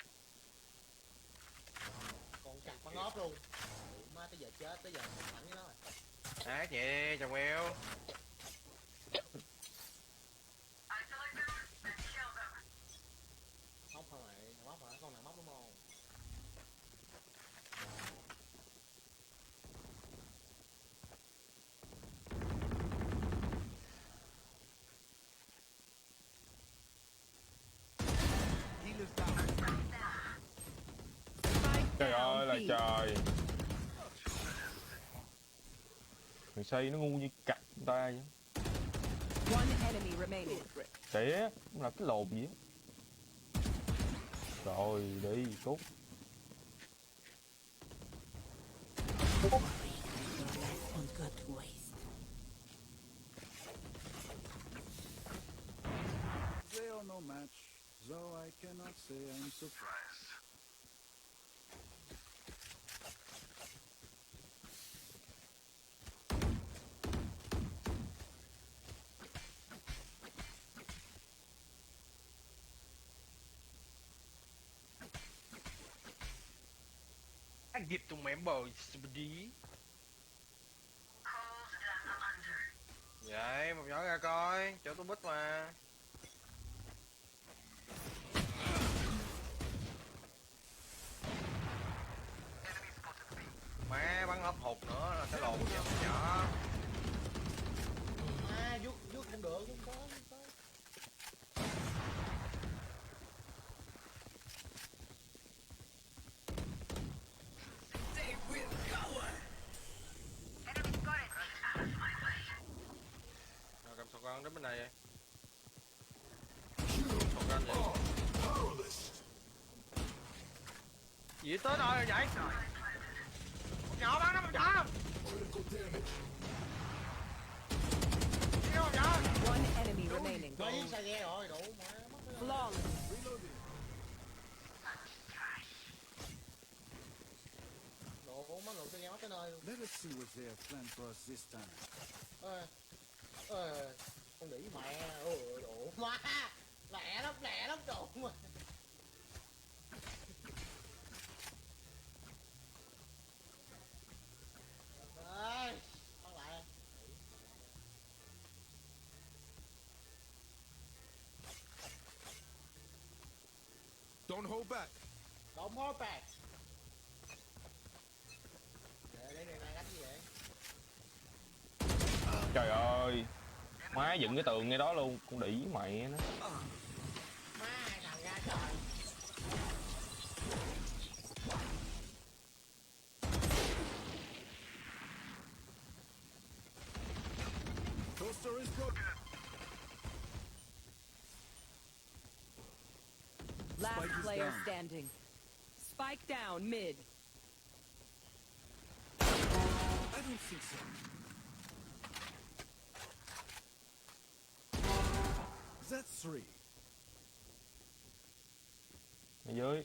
Speaker 4: Còn chặt bắn ốp luôn. Ủa, má tới giờ chết, tới giờ không thẳng với nó rồi.
Speaker 1: Hát nhẹ chồng yêu.
Speaker 4: Móc hả mày? Thằng móc hả? Con nào móc đúng không?
Speaker 3: Healer's down.
Speaker 7: Spike
Speaker 2: Trời ơi
Speaker 7: down
Speaker 2: là
Speaker 7: B.
Speaker 2: trời. Thằng xây nó ngu như cặt người ta vậy.
Speaker 7: One enemy remaining.
Speaker 2: Tỉa, nó là cái lồn gì á. Rồi đi, cút.
Speaker 8: On good waste.
Speaker 3: They are no match, though I cannot say I'm surprised.
Speaker 1: Anh dịp tụi mẹ bồi đi. Vậy một nhỏ ra coi, chỗ tôi bích mà. Má bắn hấp hụt nữa là cái lồn gì một nhỏ.
Speaker 4: À, vuốt cũng được, vuốt có.
Speaker 1: Rồi cầm sọc con đến bên này vậy. Sọc con vậy. Gì tới nơi rồi vậy? Một nhỏ bắn nó một nhỏ. Yêu một nhỏ.
Speaker 7: One enemy remaining.
Speaker 4: Đấy, sao ghe rồi, đủ mà.
Speaker 7: Flawless.
Speaker 4: Đủ, má lụt sao ghe mất tới nơi luôn.
Speaker 3: Let us see what they have planned for us this time.
Speaker 4: Con đỉ mẹ, đủ má. Lẹ lắm đủ mà. Ơi, bắt lại.
Speaker 3: Don't hold back.
Speaker 4: Don't hold back. Để này đánh gì vậy?
Speaker 2: Trời ơi. Má dựng cái tường ngay đó luôn, con đĩ mẹ nó.
Speaker 4: Má thằng ra trời.
Speaker 3: Toaster is broken.
Speaker 7: Last
Speaker 3: Spike is
Speaker 7: player
Speaker 3: down.
Speaker 7: standing. Spike down mid.
Speaker 3: I don't think so. That's three.
Speaker 2: Ở dưới.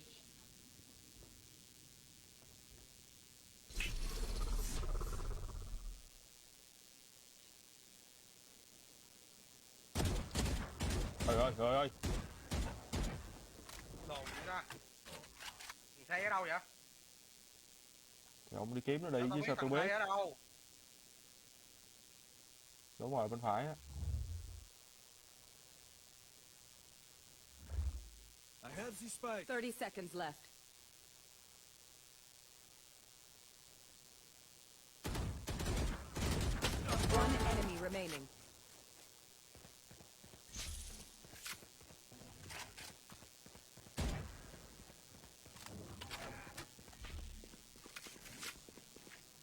Speaker 2: Trời ơi.
Speaker 1: Lồn gì ra. Thằng Thay ở đâu vậy?
Speaker 2: Thì ông đi kiếm nó đi
Speaker 1: Tao
Speaker 2: chứ
Speaker 1: không
Speaker 2: sao
Speaker 1: biết
Speaker 2: tôi
Speaker 1: thằng Thay
Speaker 2: biết.
Speaker 1: ở đâu.
Speaker 2: Đúng rồi, bên phải á.
Speaker 3: I have the spike.
Speaker 7: 30 seconds left. One enemy remaining.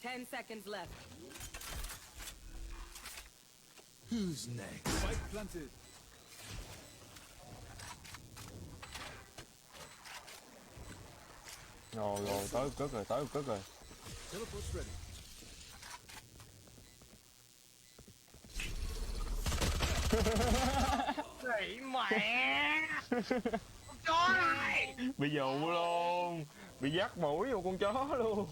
Speaker 7: Ten seconds left.
Speaker 3: Who's next? Spike planted.
Speaker 2: Rồi tới cất rồi, tới cất rồi.
Speaker 3: Teleport's ready.
Speaker 1: Này mẹ. Con chó này.
Speaker 2: Bị dụ luôn, bị dắt mũi vô con chó luôn.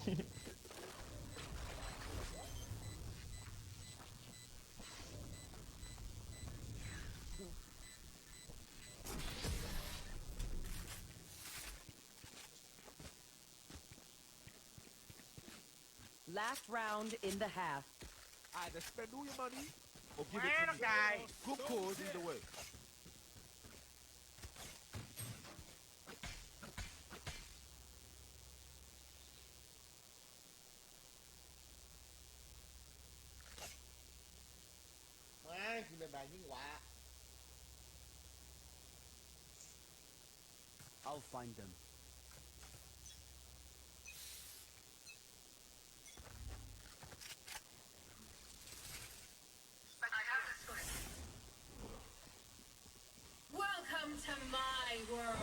Speaker 7: Last round in the half.
Speaker 10: Either spend all your money or give
Speaker 1: Má
Speaker 10: it
Speaker 1: nó
Speaker 10: to me.
Speaker 1: cài.
Speaker 10: Good cause either way.
Speaker 4: Má, chị lên bàn với quạ.
Speaker 3: I'll find them.
Speaker 9: I have the spike. Welcome to my world.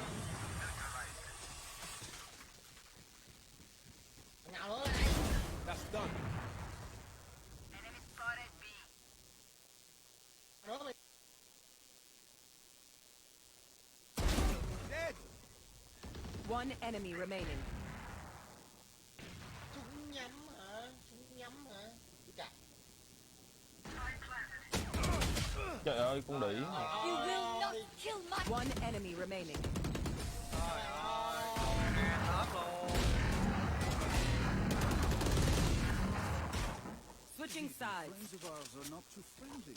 Speaker 4: Nào nữa đây.
Speaker 10: That's done.
Speaker 6: Enemy spotted B.
Speaker 4: Nữa mày.
Speaker 10: Dead.
Speaker 7: One enemy remaining.
Speaker 4: Chúng nhắm hả? Chúng nhắm hả? Chà.
Speaker 2: Trời ơi, con đỉ.
Speaker 5: You will not kill my...
Speaker 7: One enemy remaining.
Speaker 1: Trời ơi. Nghe hết luôn.
Speaker 7: Switching sides.
Speaker 3: Friends of ours are not too friendly.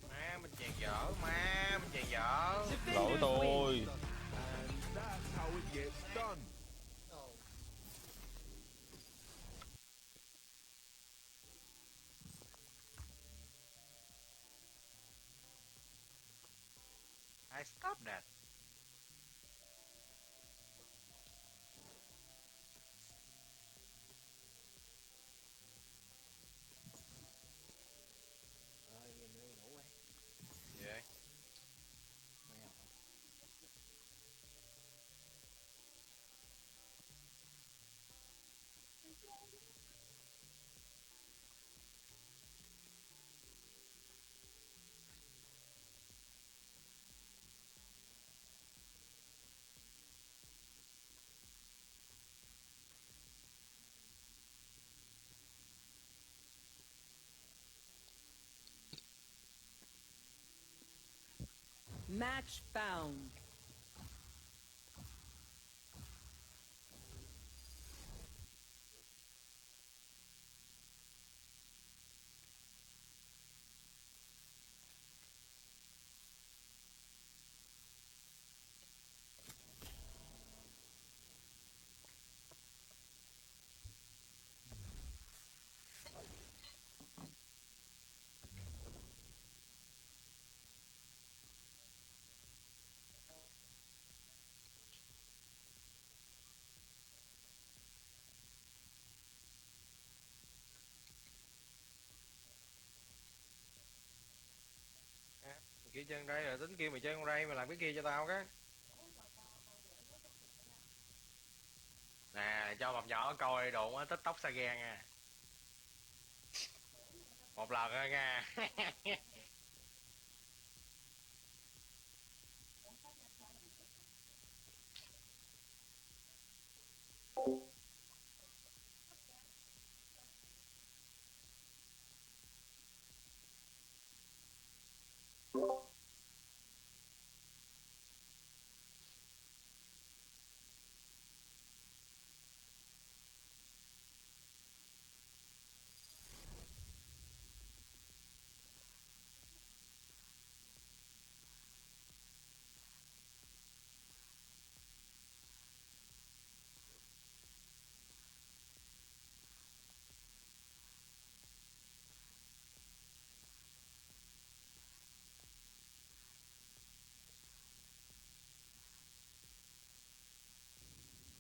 Speaker 1: Má mình chèn dở, má mình chèn dở.
Speaker 2: Lỗi tôi.
Speaker 10: And that's how it gets done.
Speaker 4: Ồ.
Speaker 1: I stop that.
Speaker 4: Rồi, nhìn đi ngủ quay.
Speaker 1: Gì vậy?
Speaker 4: Mèo.
Speaker 7: Match found.
Speaker 1: Kia chân đây rồi tính kia mày chơi con ray mày làm cái kia cho tao cái. Nè cho bọc nhỏ coi đồ á TikTok Saga nha. Một lần thôi nha.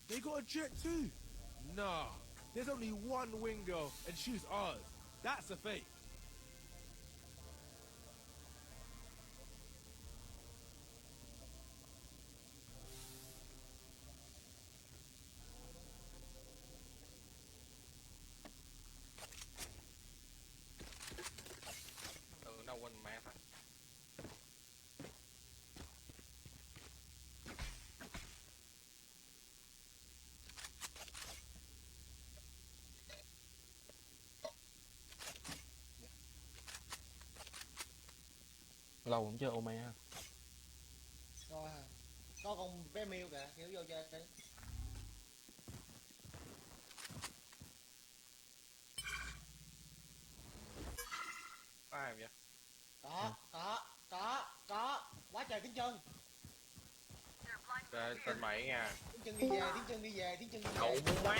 Speaker 10: They got a jet too. Nah, there's only one window and she's ours. That's a fake.
Speaker 2: Lâu không chơi Ome ha.
Speaker 4: Rồi có con bé miêu kìa, hiểu vô chơi đi.
Speaker 1: Ai vậy?
Speaker 4: Có quá trời tiếng chân.
Speaker 1: Tên mày nha.
Speaker 4: Tiếng chân đi về, tiếng chân đi về, tiếng chân đi
Speaker 1: Cậu
Speaker 4: về.
Speaker 1: má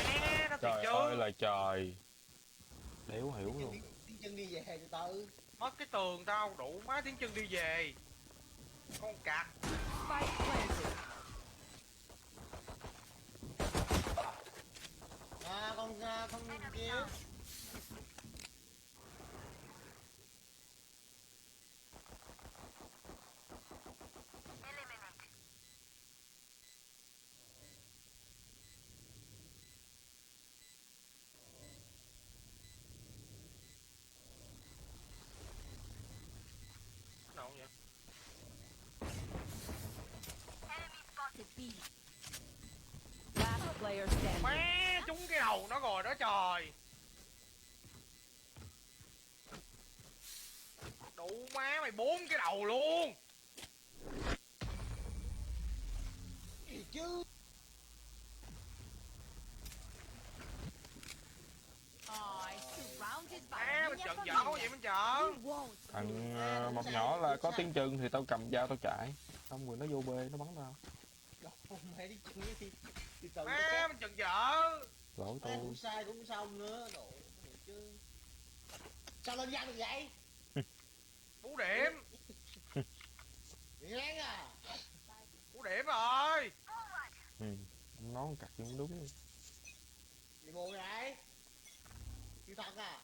Speaker 1: nó thiệt
Speaker 2: Trời
Speaker 1: chứ.
Speaker 2: ơi là trời. Đéo hiểu luôn.
Speaker 4: Tiếng chân đi về từ từ.
Speaker 1: Mất cái tường tao đủ má tiếng chân đi về. Con cặc.
Speaker 7: Spike planted.
Speaker 4: Con kia.
Speaker 6: Eliminate.
Speaker 1: Đâu vậy?
Speaker 6: Enemy spotted.
Speaker 5: B.
Speaker 7: Last player standing.
Speaker 1: Má trúng cái đầu nó rồi đó trời. Đủ má mày 4 cái đầu luôn.
Speaker 4: Gì chứ?
Speaker 5: Surrounded by
Speaker 1: Má mình
Speaker 5: Niña
Speaker 1: trận dở
Speaker 5: Familia.
Speaker 1: vậy mình trận.
Speaker 5: You won't.
Speaker 2: Thằng mập nhỏ là có tiếng chân thì tao cầm dao tao chạy. Xong rồi nó vô bê nó bắn tao.
Speaker 4: Mày đi chân thì từ
Speaker 1: Má mình trận dở.
Speaker 2: Lỗi tôi.
Speaker 4: cũng sai cũng xong nữa. Đồ chứ. Sao lên văn được vậy?
Speaker 1: Cú điểm.
Speaker 4: Ngán à.
Speaker 1: Cú điểm rồi.
Speaker 2: Ừ. Nó cặt cũng đúng.
Speaker 4: Gì buồn vậy? Gì thật à?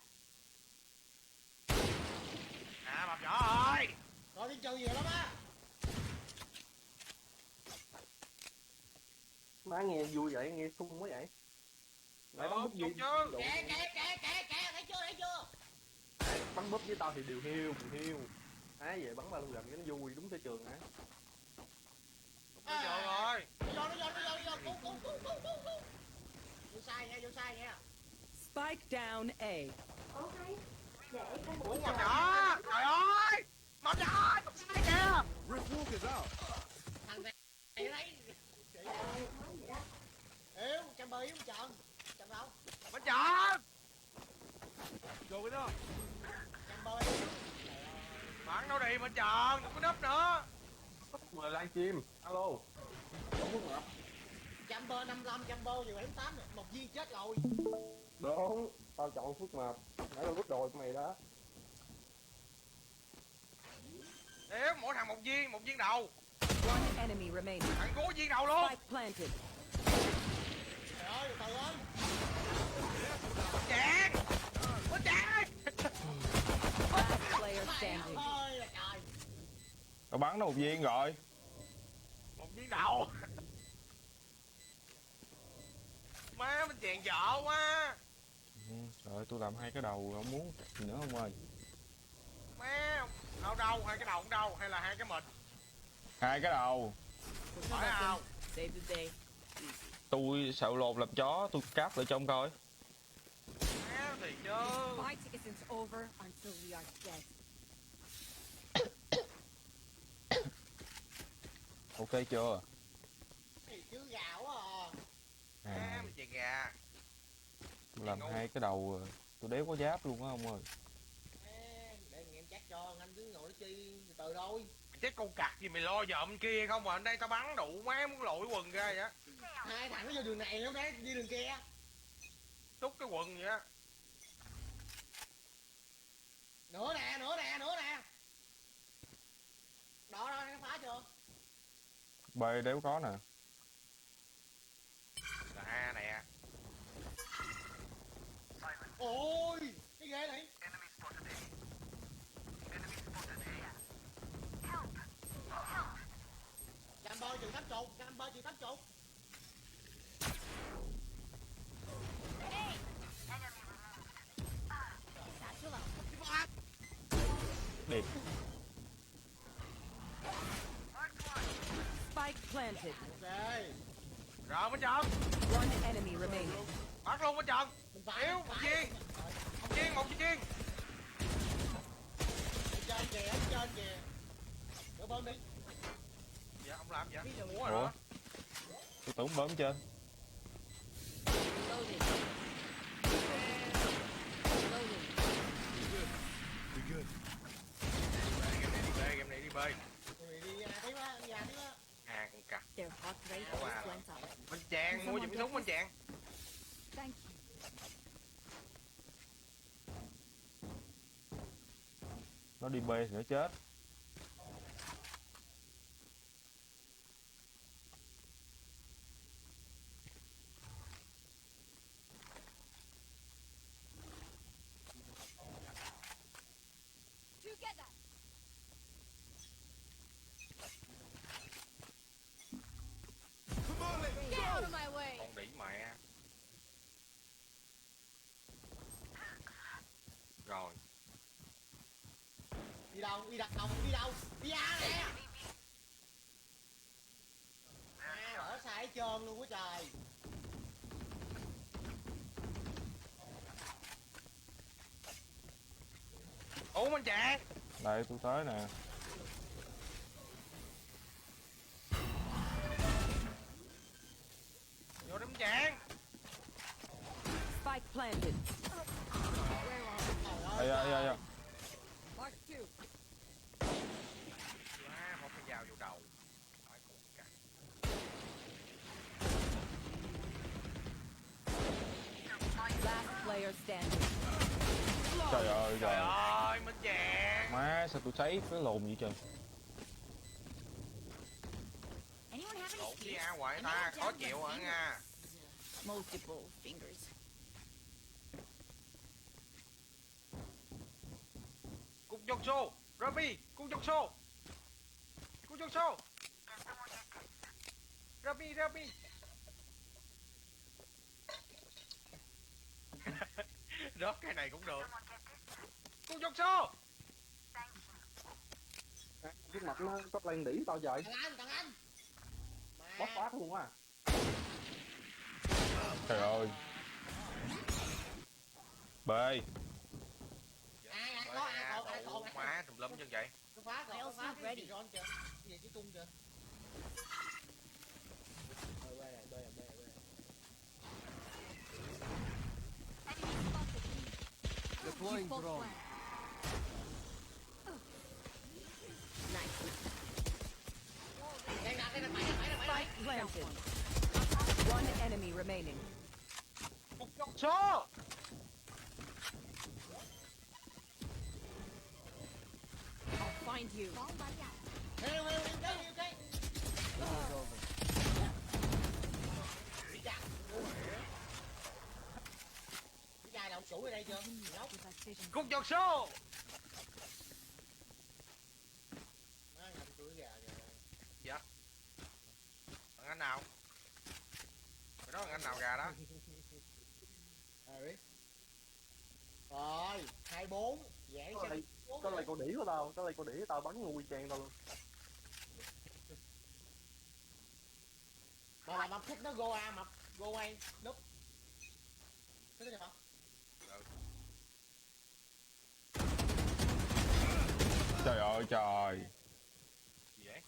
Speaker 1: À mập nhỏ ơi.
Speaker 4: Có tiếng chân nhiều lắm á.
Speaker 11: Má nghe vui vậy, nghe sung quá vậy. Lại bắn
Speaker 1: Được,
Speaker 11: búp gì?
Speaker 1: đúng chứ.
Speaker 4: Kìa, thấy chưa?
Speaker 11: Bắn búp với tao thì đều hiu. Á vậy bắn ba lần gần cho nó vui, đúng sở trường hả?
Speaker 1: Bây giờ rồi.
Speaker 4: Nó vô, cứu. Vô sai nha.
Speaker 7: Spike down A.
Speaker 9: Okay. Để cái
Speaker 1: Ủa mập nhỏ. Trời ơi. Mập nhỏ. Mập sai kìa.
Speaker 3: Rick Walk is out.
Speaker 4: Thằng này lấy. Yếu, chăm bơi yếu chọn. Chăm đâu?
Speaker 1: Mình trận.
Speaker 10: Going up.
Speaker 4: Chăm bơi.
Speaker 1: Bắn nó đi mình trận. Đừng có nấp nữa.
Speaker 11: Mời livestream, alo. Không phút nữa.
Speaker 4: Chăm bơi 55, chăm bơi vừa 8 một viên chết rồi.
Speaker 11: Đúng, tao chọn phút mà. Nãy tao rút rồi của mày đó.
Speaker 1: Yếu mỗi thằng một viên đầu.
Speaker 7: One enemy remaining.
Speaker 1: Thằng cố viên đầu luôn.
Speaker 7: Spike planted.
Speaker 4: Trời ơi, từ từ ơi.
Speaker 1: Chẹn. Có chẹn.
Speaker 7: Last player standing.
Speaker 4: Ôi là trời.
Speaker 2: Tao bắn nó một viên rồi.
Speaker 1: Một viên đầu. Má mình chèn dở quá.
Speaker 2: Ừ, trời ơi, tôi làm 2 cái đầu không muốn cắt gì nữa không ơi.
Speaker 1: Má đâu 2 cái đầu cũng đâu hay là 2 cái mình.
Speaker 2: 2 cái đầu.
Speaker 1: Phải không?
Speaker 8: Save the day.
Speaker 2: Tôi sợ lột làm chó, tôi cáp lại trong coi.
Speaker 1: Má thì chứ.
Speaker 5: Fight isn't over until we are dead.
Speaker 2: Ok chưa?
Speaker 4: Thì chứ gạo á.
Speaker 1: Má mình chèn gà.
Speaker 2: Tôi làm 2 cái đầu rồi. Tôi đéo có giáp luôn á ông ơi.
Speaker 4: Để em chắc cho anh cứ ngồi nói chi từ thôi.
Speaker 1: Chết con cặc gì mày lo dợm kia không mà ở đây tao bắn đủ má muốn lội quần ra vậy.
Speaker 4: Hai thằng nó vô đường này nó đấy đi đường kia.
Speaker 1: Túc cái quần vậy á.
Speaker 4: Nữa nè. Đó nó phá chưa?
Speaker 2: B đéo có nè.
Speaker 1: Là A nè.
Speaker 4: Ôi, cái ghê này. Chăm bơi chừng 8 chục.
Speaker 5: Satchel out.
Speaker 2: Điệp.
Speaker 7: Spike planted.
Speaker 4: Ok.
Speaker 1: Rồi bên trận.
Speaker 7: One enemy remaining.
Speaker 1: Bắt luôn bên trận.
Speaker 4: Mình phải.
Speaker 1: Yếu một viên. Một viên.
Speaker 4: Trên kìa. bơm đi.
Speaker 1: Dạ ông làm vậy múa
Speaker 2: Ủa?
Speaker 1: rồi đó.
Speaker 2: Tôi tưởng bấm trên.
Speaker 7: Loading. Loading.
Speaker 10: We good.
Speaker 1: Game này đi bê.
Speaker 4: Rồi đi nhà tí quá, nhà tí quá.
Speaker 1: À con cặc.
Speaker 5: Their heart rate
Speaker 1: Wow.
Speaker 5: always went up.
Speaker 1: Bên chàng mua giùm cái súng bên chàng.
Speaker 5: Thank you.
Speaker 2: Nó đi bê thì nó chết.
Speaker 5: Together. Get out of my way.
Speaker 1: Con đĩ mẹ. Rồi.
Speaker 4: Đi đâu, đi đâu, đi đâu, đi ra nè. À, ở sai hết trơn luôn quá trời.
Speaker 1: Ủa bên chàng.
Speaker 2: Đây tôi tới nè.
Speaker 1: Vô đến bên chàng.
Speaker 7: Spike planted.
Speaker 2: Ây da, ây da, ây da.
Speaker 5: Mark 2.
Speaker 1: Quá một cái dao vô đầu. Nói con cặc.
Speaker 7: Last player standing.
Speaker 2: Trời ơi
Speaker 1: Trời
Speaker 2: trời.
Speaker 1: ơi bên chàng.
Speaker 2: Má sao tôi thấy cái lồn vậy trời.
Speaker 5: Anyone have any
Speaker 1: Lộn với
Speaker 5: speed?
Speaker 1: A hoài ta khó chịu hả Nga.
Speaker 5: Multiple fingers.
Speaker 1: Cục dọc xô. Ravi. Cục dọc xô. Cục dọc xô. Ravi. Ravi. Rớt cái này cũng được. Cục dọc xô.
Speaker 11: Cái mặt nó có lên đỉ tao vậy.
Speaker 4: Thằng anh.
Speaker 11: Bóp phát luôn á.
Speaker 2: Trời ơi. Bê.
Speaker 4: Ai có, ai còn.
Speaker 1: Má tùm lum chân vậy.
Speaker 4: Nó phá rồi, nó phá cái gì rồi kìa. Cái gì chứ tung kìa. Bê rồi.
Speaker 10: Deploying drone.
Speaker 4: Đây nè, mày.
Speaker 7: Spike planted. One enemy remaining.
Speaker 1: Cục dọc xô.
Speaker 7: I'll find you.
Speaker 4: Heo, ok. Đi ra. Đi ra đâu sủi ở đây chưa? Ngốc.
Speaker 1: Cục dọc xô.
Speaker 4: Má ngậm chuỗi gà kìa.
Speaker 1: Dạ. Thằng anh nào? Mày nói thằng anh nào gà đó?
Speaker 4: Rồi. Rồi, 24. Dễ
Speaker 11: Có này, có này con đỉ của tao, có này con đỉ của tao bắn ngu chang tao luôn.
Speaker 4: Mà mập thích nó go A mập, go A, núp. Thích được không?
Speaker 2: Trời ơi trời.
Speaker 1: Gì vậy?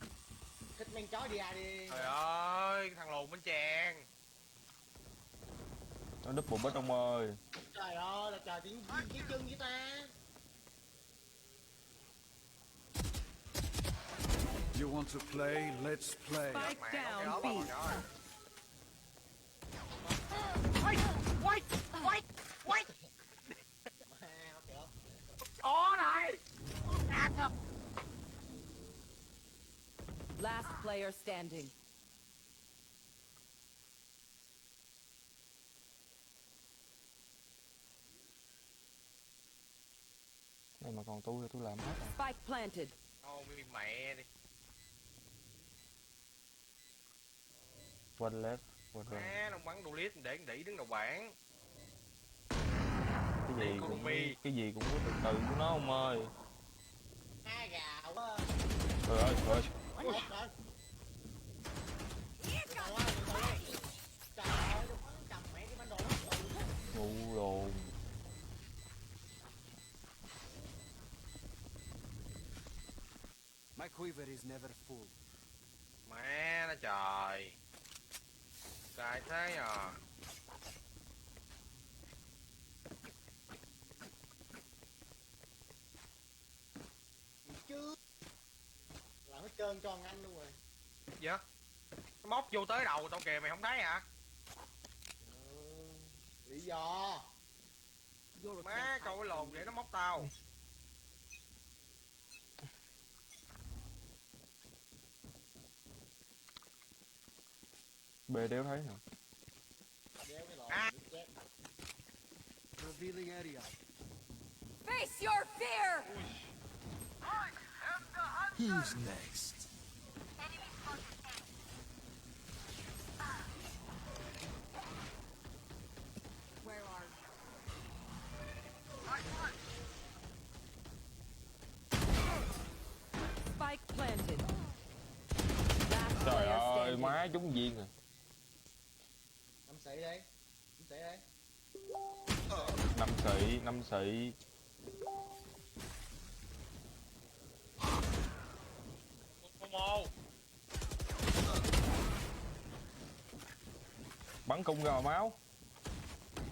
Speaker 4: Thích men chó đi A đi.
Speaker 1: Trời ơi, thằng lùn bên chàng.
Speaker 2: Nó đúp bụng hết ông ơi.
Speaker 4: Trời ơi, là trời tiếng cái chân với ta.
Speaker 3: You want to play? Let's play.
Speaker 7: Spike
Speaker 1: Mẹ
Speaker 7: down
Speaker 1: nó
Speaker 7: B.
Speaker 1: cái đó rồi. Wait. Ó này.
Speaker 7: Last player standing.
Speaker 2: Này mà còn tôi thì tôi làm hết rồi.
Speaker 7: Spike planted.
Speaker 1: Ô mẹ đi.
Speaker 2: One left, one right.
Speaker 1: Má nó bắn đồ lít để đỉ đứng đầu bảng.
Speaker 2: Cái gì cũng có từ từ của nó ông ơi.
Speaker 4: Hai gà quá.
Speaker 2: Trời ơi trời ơi.
Speaker 4: Rồi. Trời ơi, nó cầm mẹ cái bản đồ.
Speaker 2: Ngu đồn.
Speaker 10: My quiver is never full.
Speaker 1: Mẹ nó trời. Cài thế à.
Speaker 4: Chứ làm hết trơn cho anh luôn rồi.
Speaker 1: Dạ. Nó móc vô tới đầu tao kìa, mày không thấy hả?
Speaker 4: Lý do.
Speaker 1: Má câu cái lồn vậy nó móc tao.
Speaker 2: B đéo thấy hả?
Speaker 4: Đéo cái lò nước chết.
Speaker 10: Revealing area.
Speaker 7: Face your fear!
Speaker 10: Who's next?
Speaker 6: Enemy spotted A.
Speaker 5: Where are
Speaker 7: Spike planted. Last
Speaker 2: Trời
Speaker 7: player
Speaker 2: ơi,
Speaker 7: standing.
Speaker 2: má trúng viên à.
Speaker 4: Năm sĩ đi. Năm sĩ đi.
Speaker 2: Năm sĩ.
Speaker 1: Momo.
Speaker 2: Bắn cung ra mà máu.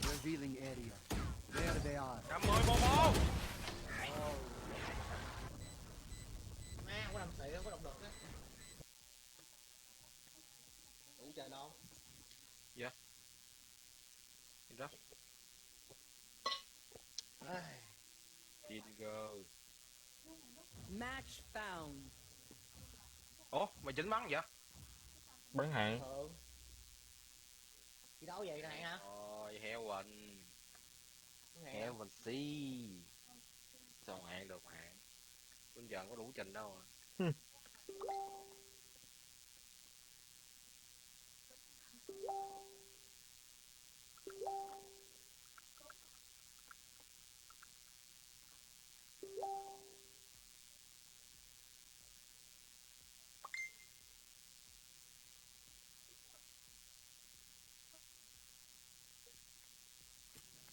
Speaker 10: Revealing area. There they are.
Speaker 1: 50 Momo.
Speaker 4: Má không có năm sĩ, không có động lực á. Đủ trời đâu.
Speaker 1: Dạ. Gì đó? Tiger.
Speaker 7: Match found.
Speaker 1: Ủa, mày chỉnh bắn vậy?
Speaker 2: Bắn hạn.
Speaker 4: Thường. Thi đấu vậy này hả?
Speaker 1: Ôi, heo quỳnh.
Speaker 4: Heo.
Speaker 1: Heo quỳnh xí. Sao hạn được hạn. Bây giờ có đủ trình đâu à.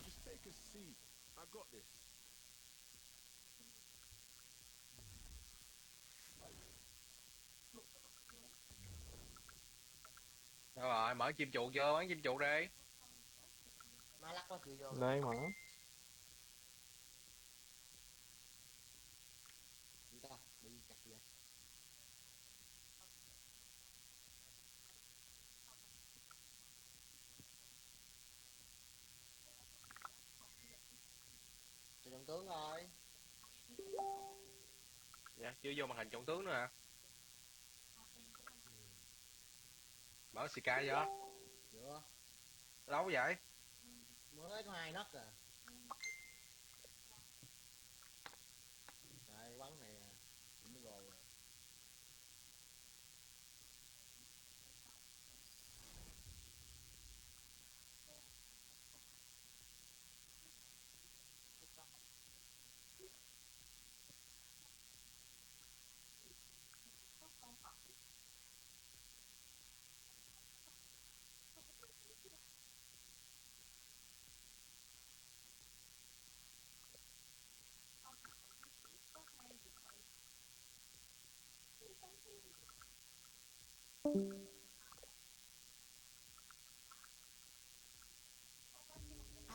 Speaker 10: Just take a seat. I got this.
Speaker 1: Đâu rồi, mở chim chuột chưa? Bắn chim chuột đi.
Speaker 4: Má lắc quá kìa vô.
Speaker 2: Đây mà.
Speaker 4: Gì ta? Bị chặt vậy. Cho trọng tướng rồi.
Speaker 1: Dạ, chưa vô màn hình trọng tướng nữa hả? Mở Sky chưa?
Speaker 4: Chưa.
Speaker 1: Lâu vậy?
Speaker 4: Mới có 2 nấc à. Đây bắn này à. Cũng rồi.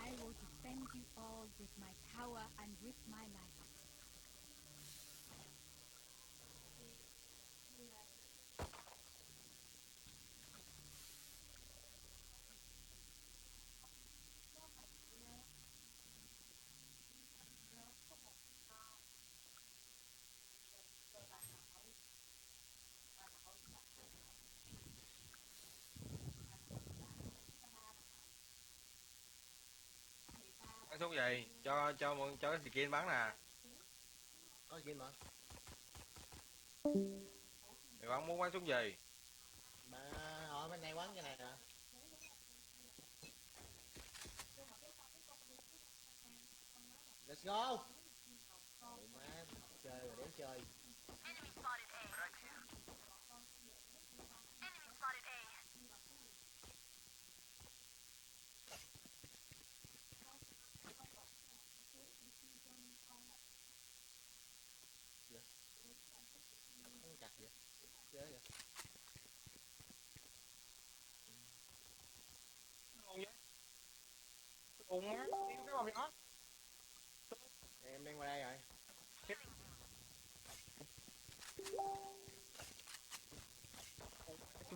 Speaker 5: I will defend you all with my power and with my life.
Speaker 1: Bắn xuống gì? Cho cái skin bắn nè.
Speaker 4: Có gì mà.
Speaker 1: Mày bắn muốn bắn xuống gì?
Speaker 4: Mà họ bên này bắn cái này nè. Let's go. Ôi má, chơi rồi đéo chơi.
Speaker 6: Enemy spotted A. Enemy spotted A.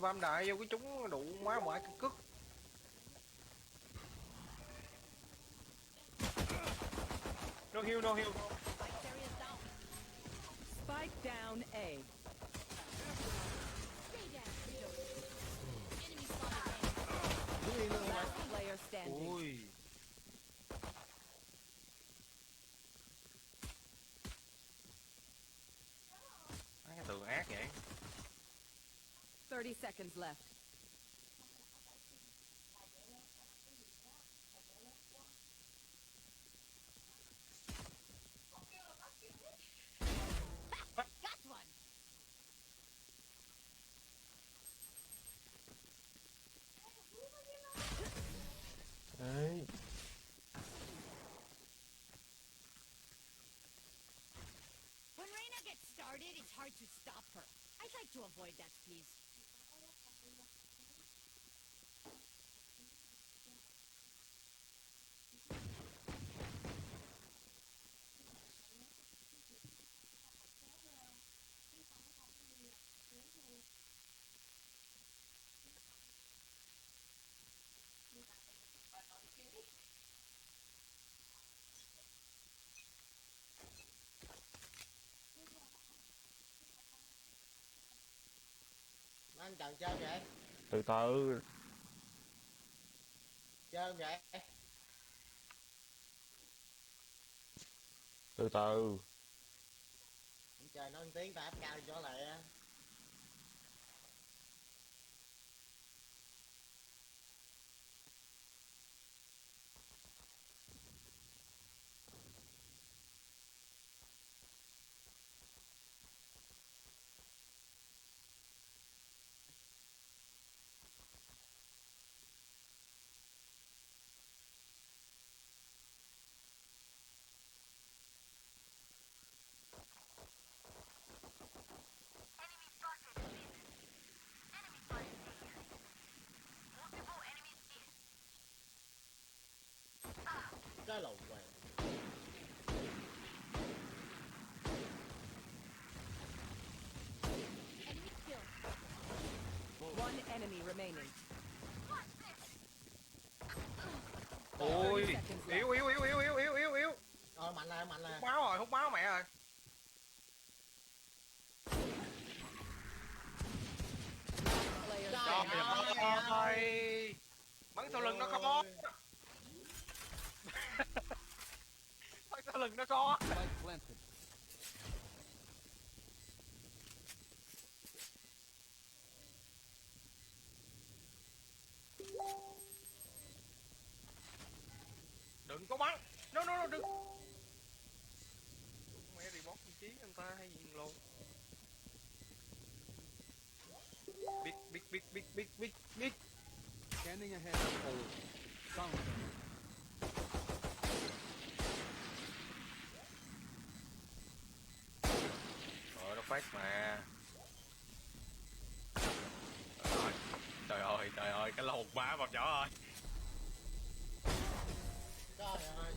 Speaker 1: băm đại vô cái chúng đủ má ngoại cực cức.
Speaker 2: No heal, no heal.
Speaker 7: Spike down A. Last player standing.
Speaker 1: Ui. Cái tường ác vậy.
Speaker 7: 30 seconds left.
Speaker 5: Got one.
Speaker 2: Đấy.
Speaker 5: When Reina gets started, it's hard to stop her. I'd like to avoid that, please.
Speaker 4: Anh Trần chơi vậy?
Speaker 2: Từ từ.
Speaker 4: Chơi vậy?
Speaker 2: Từ từ.
Speaker 4: Anh chơi nói tiếng ta áp cao cho lại á.
Speaker 6: Enemy spotted mid. Enemy spotted A. Multiple enemies mid.
Speaker 4: Cái lầu về.
Speaker 5: Enemy killed.
Speaker 7: One enemy remaining.
Speaker 1: Ui.
Speaker 7: 30 seconds left.
Speaker 1: Yếu.
Speaker 4: Mạnh lên, mạnh lên.
Speaker 1: Hút máu mẹ rồi.
Speaker 7: Player
Speaker 1: Cho
Speaker 7: standing.
Speaker 1: mày làm thôi. Bắn sau lưng nó có. Bắn sau lưng nó có.
Speaker 10: Spike planted.
Speaker 1: Đừng có bắn. No đừng. Mẹ đi bóp vị trí anh ta hay gì luôn. Big.
Speaker 10: Scanning ahead. Forward. Found them.
Speaker 1: Nó phát mà. Trời ơi, cái lồn má vào nhỏ ơi.
Speaker 4: Trời ơi.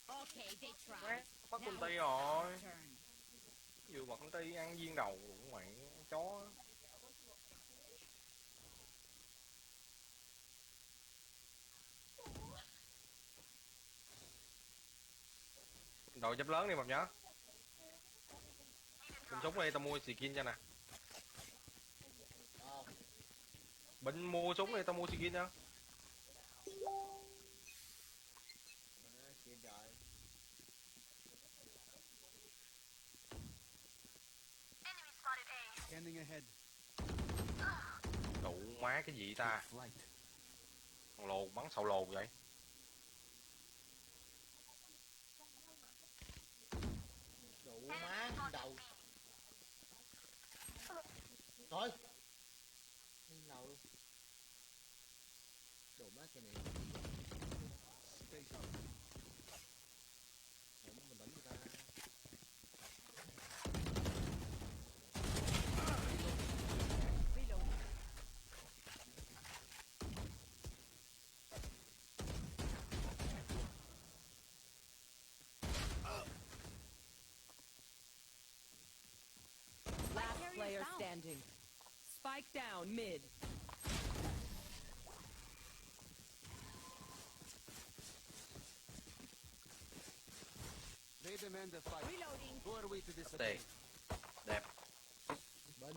Speaker 5: Okay, they tried.
Speaker 1: Bắt công ty
Speaker 5: Now
Speaker 1: rồi.
Speaker 5: it's turn.
Speaker 1: Vừa mà công ty ăn viên đầu của mày chó. Đồ chấp lớn đi mập nhớ. Cầm súng đi, tao mua skin cho nè.
Speaker 4: Ờ,
Speaker 1: Bình mua súng đi, tao mua skin cho.
Speaker 4: Chuyện trời.
Speaker 6: Enemy spotted A.
Speaker 10: Scanning ahead.
Speaker 1: Đủ má cái gì ta?
Speaker 10: Flight.
Speaker 1: Thằng lồn bắn sậu lồn vậy.
Speaker 4: Đủ má đầu. Thôi. Đầu. Đủ má cái này.
Speaker 10: Space out.
Speaker 4: Đủ mình đánh người ta.
Speaker 5: Reload.
Speaker 7: standing. Spike down mid.
Speaker 10: They demand a fight.
Speaker 5: Reloading.
Speaker 10: Who are we to
Speaker 1: Tiền.
Speaker 10: disobey?
Speaker 1: Đẹp.
Speaker 4: Bên.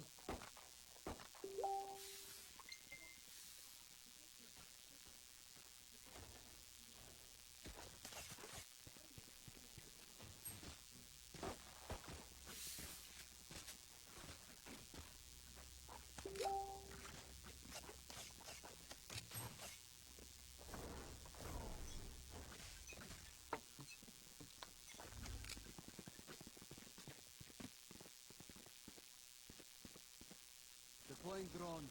Speaker 10: Deploying drone.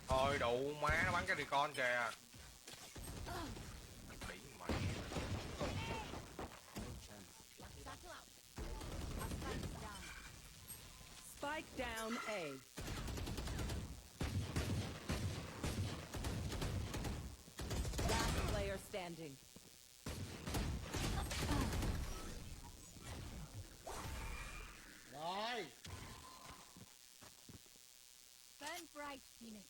Speaker 1: Thôi đủ má nó bắn cái recon kìa. Bị mày.
Speaker 5: Battle out. Our spike is down.
Speaker 7: Spike down A. Last player standing.
Speaker 4: Rồi.
Speaker 5: Burn bright, Phoenix.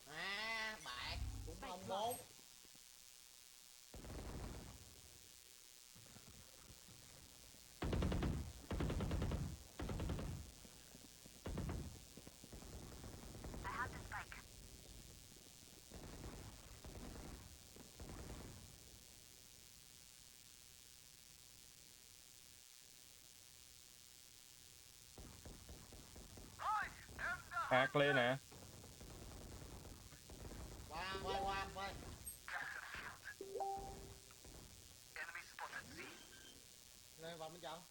Speaker 4: À, bạn cũng mong muốn.
Speaker 6: I have the spike.
Speaker 2: Hạt lên nè.
Speaker 4: Qua. Lên vào bên trong.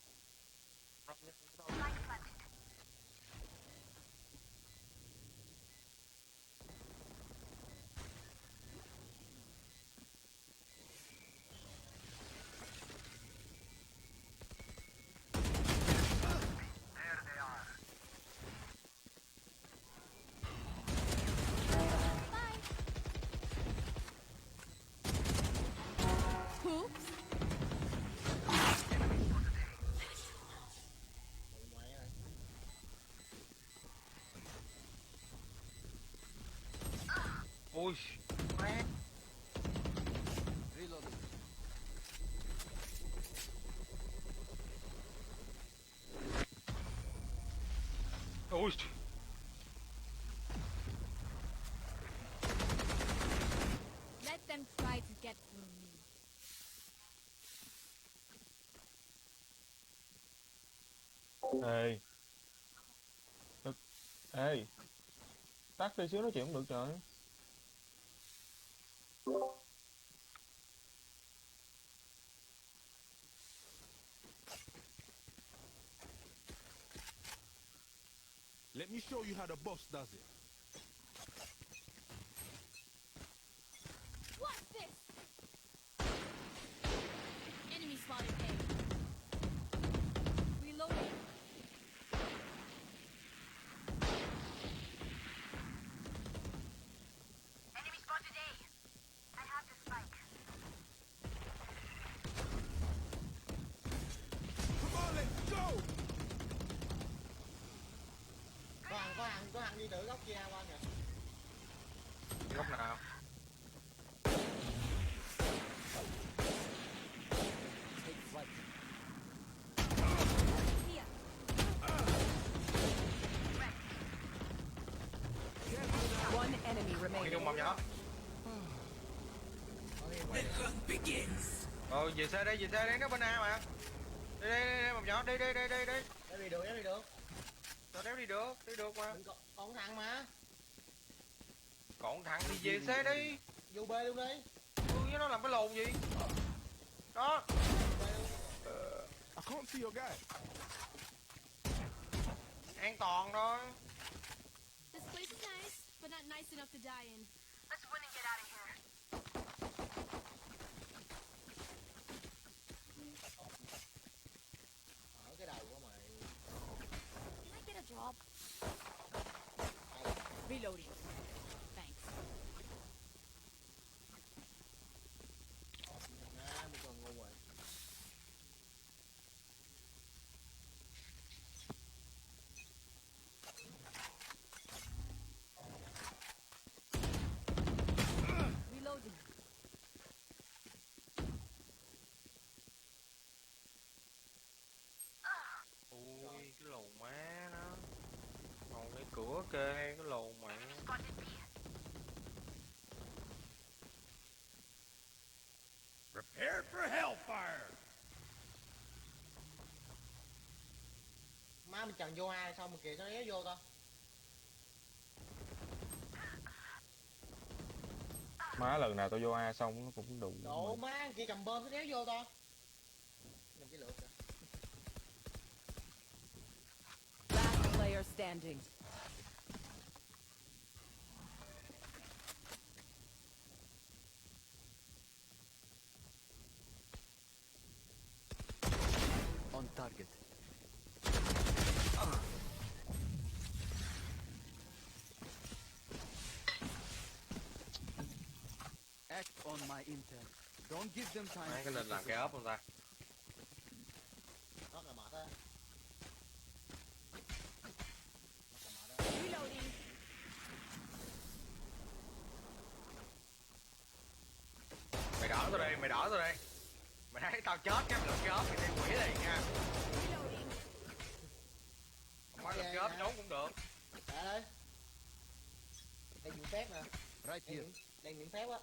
Speaker 6: Spike planted.
Speaker 5: Oops.
Speaker 4: Ngoài rồi.
Speaker 1: Ui.
Speaker 10: Reloading.
Speaker 1: Ui.
Speaker 5: Let them try to get through me.
Speaker 2: Ê. Ê. Tắt đi xíu nói chuyện cũng được trời.
Speaker 10: Let me show you how the boss does it.
Speaker 5: What's this? Enemy spotted A. Reloading.
Speaker 6: Enemy spotted A. I have the spike.
Speaker 10: Come on, let's go!
Speaker 4: Có thằng đi từ góc kia qua kìa.
Speaker 1: Góc nào?
Speaker 5: Here.
Speaker 7: One enemy
Speaker 1: Cái
Speaker 7: remaining.
Speaker 1: trung mầm nhỏ. Về xe đây nó bên A mà. Đây mầm nhỏ, đây.
Speaker 4: Đéo đi được.
Speaker 1: Sao đéo đi được mà.
Speaker 4: Mình còn thằng mà.
Speaker 1: Còn thằng thì về xe đi.
Speaker 4: Vô B luôn đi.
Speaker 1: với nó làm cái lồn gì? Đó.
Speaker 10: I can't see your guy.
Speaker 1: An toàn thôi.
Speaker 6: This place is nice, but not nice enough to die in.
Speaker 9: Let's win and get out of here.
Speaker 4: Ở cái đầu của mày.
Speaker 5: Can I get a drop?
Speaker 8: Reloading.
Speaker 5: Thanks.
Speaker 4: Mày còn ngu rồi.
Speaker 8: Reloading.
Speaker 1: Ui, cái lồn má nó. Còn cái cửa kê cái lồn mày.
Speaker 10: Prepared for hellfire.
Speaker 4: Má mình chần vô ai xong mà kìa sao nó éo vô ta.
Speaker 2: Má lần nào tao vô A xong nó cũng đủ.
Speaker 4: Độ má kia cầm bơm nó éo vô ta. Làm cái lượt kìa.
Speaker 7: Last player standing.
Speaker 3: On target. Act on my intel. Don't give them time.
Speaker 1: Má cái lên làm cái ốp không ta?
Speaker 4: Rất là mệt á.
Speaker 5: Reloading.
Speaker 1: Mày đỡ tao đây, mày đỡ tao đây. Mày thấy tao chết cái mày lượm cái ốp mày đi quỷ liền nha.
Speaker 5: Reloading.
Speaker 1: Không phải lượm cái ốp trốn cũng được.
Speaker 4: Đã đấy. Đây vụ phép nè.
Speaker 3: Right here.
Speaker 4: Đây miễn phép á.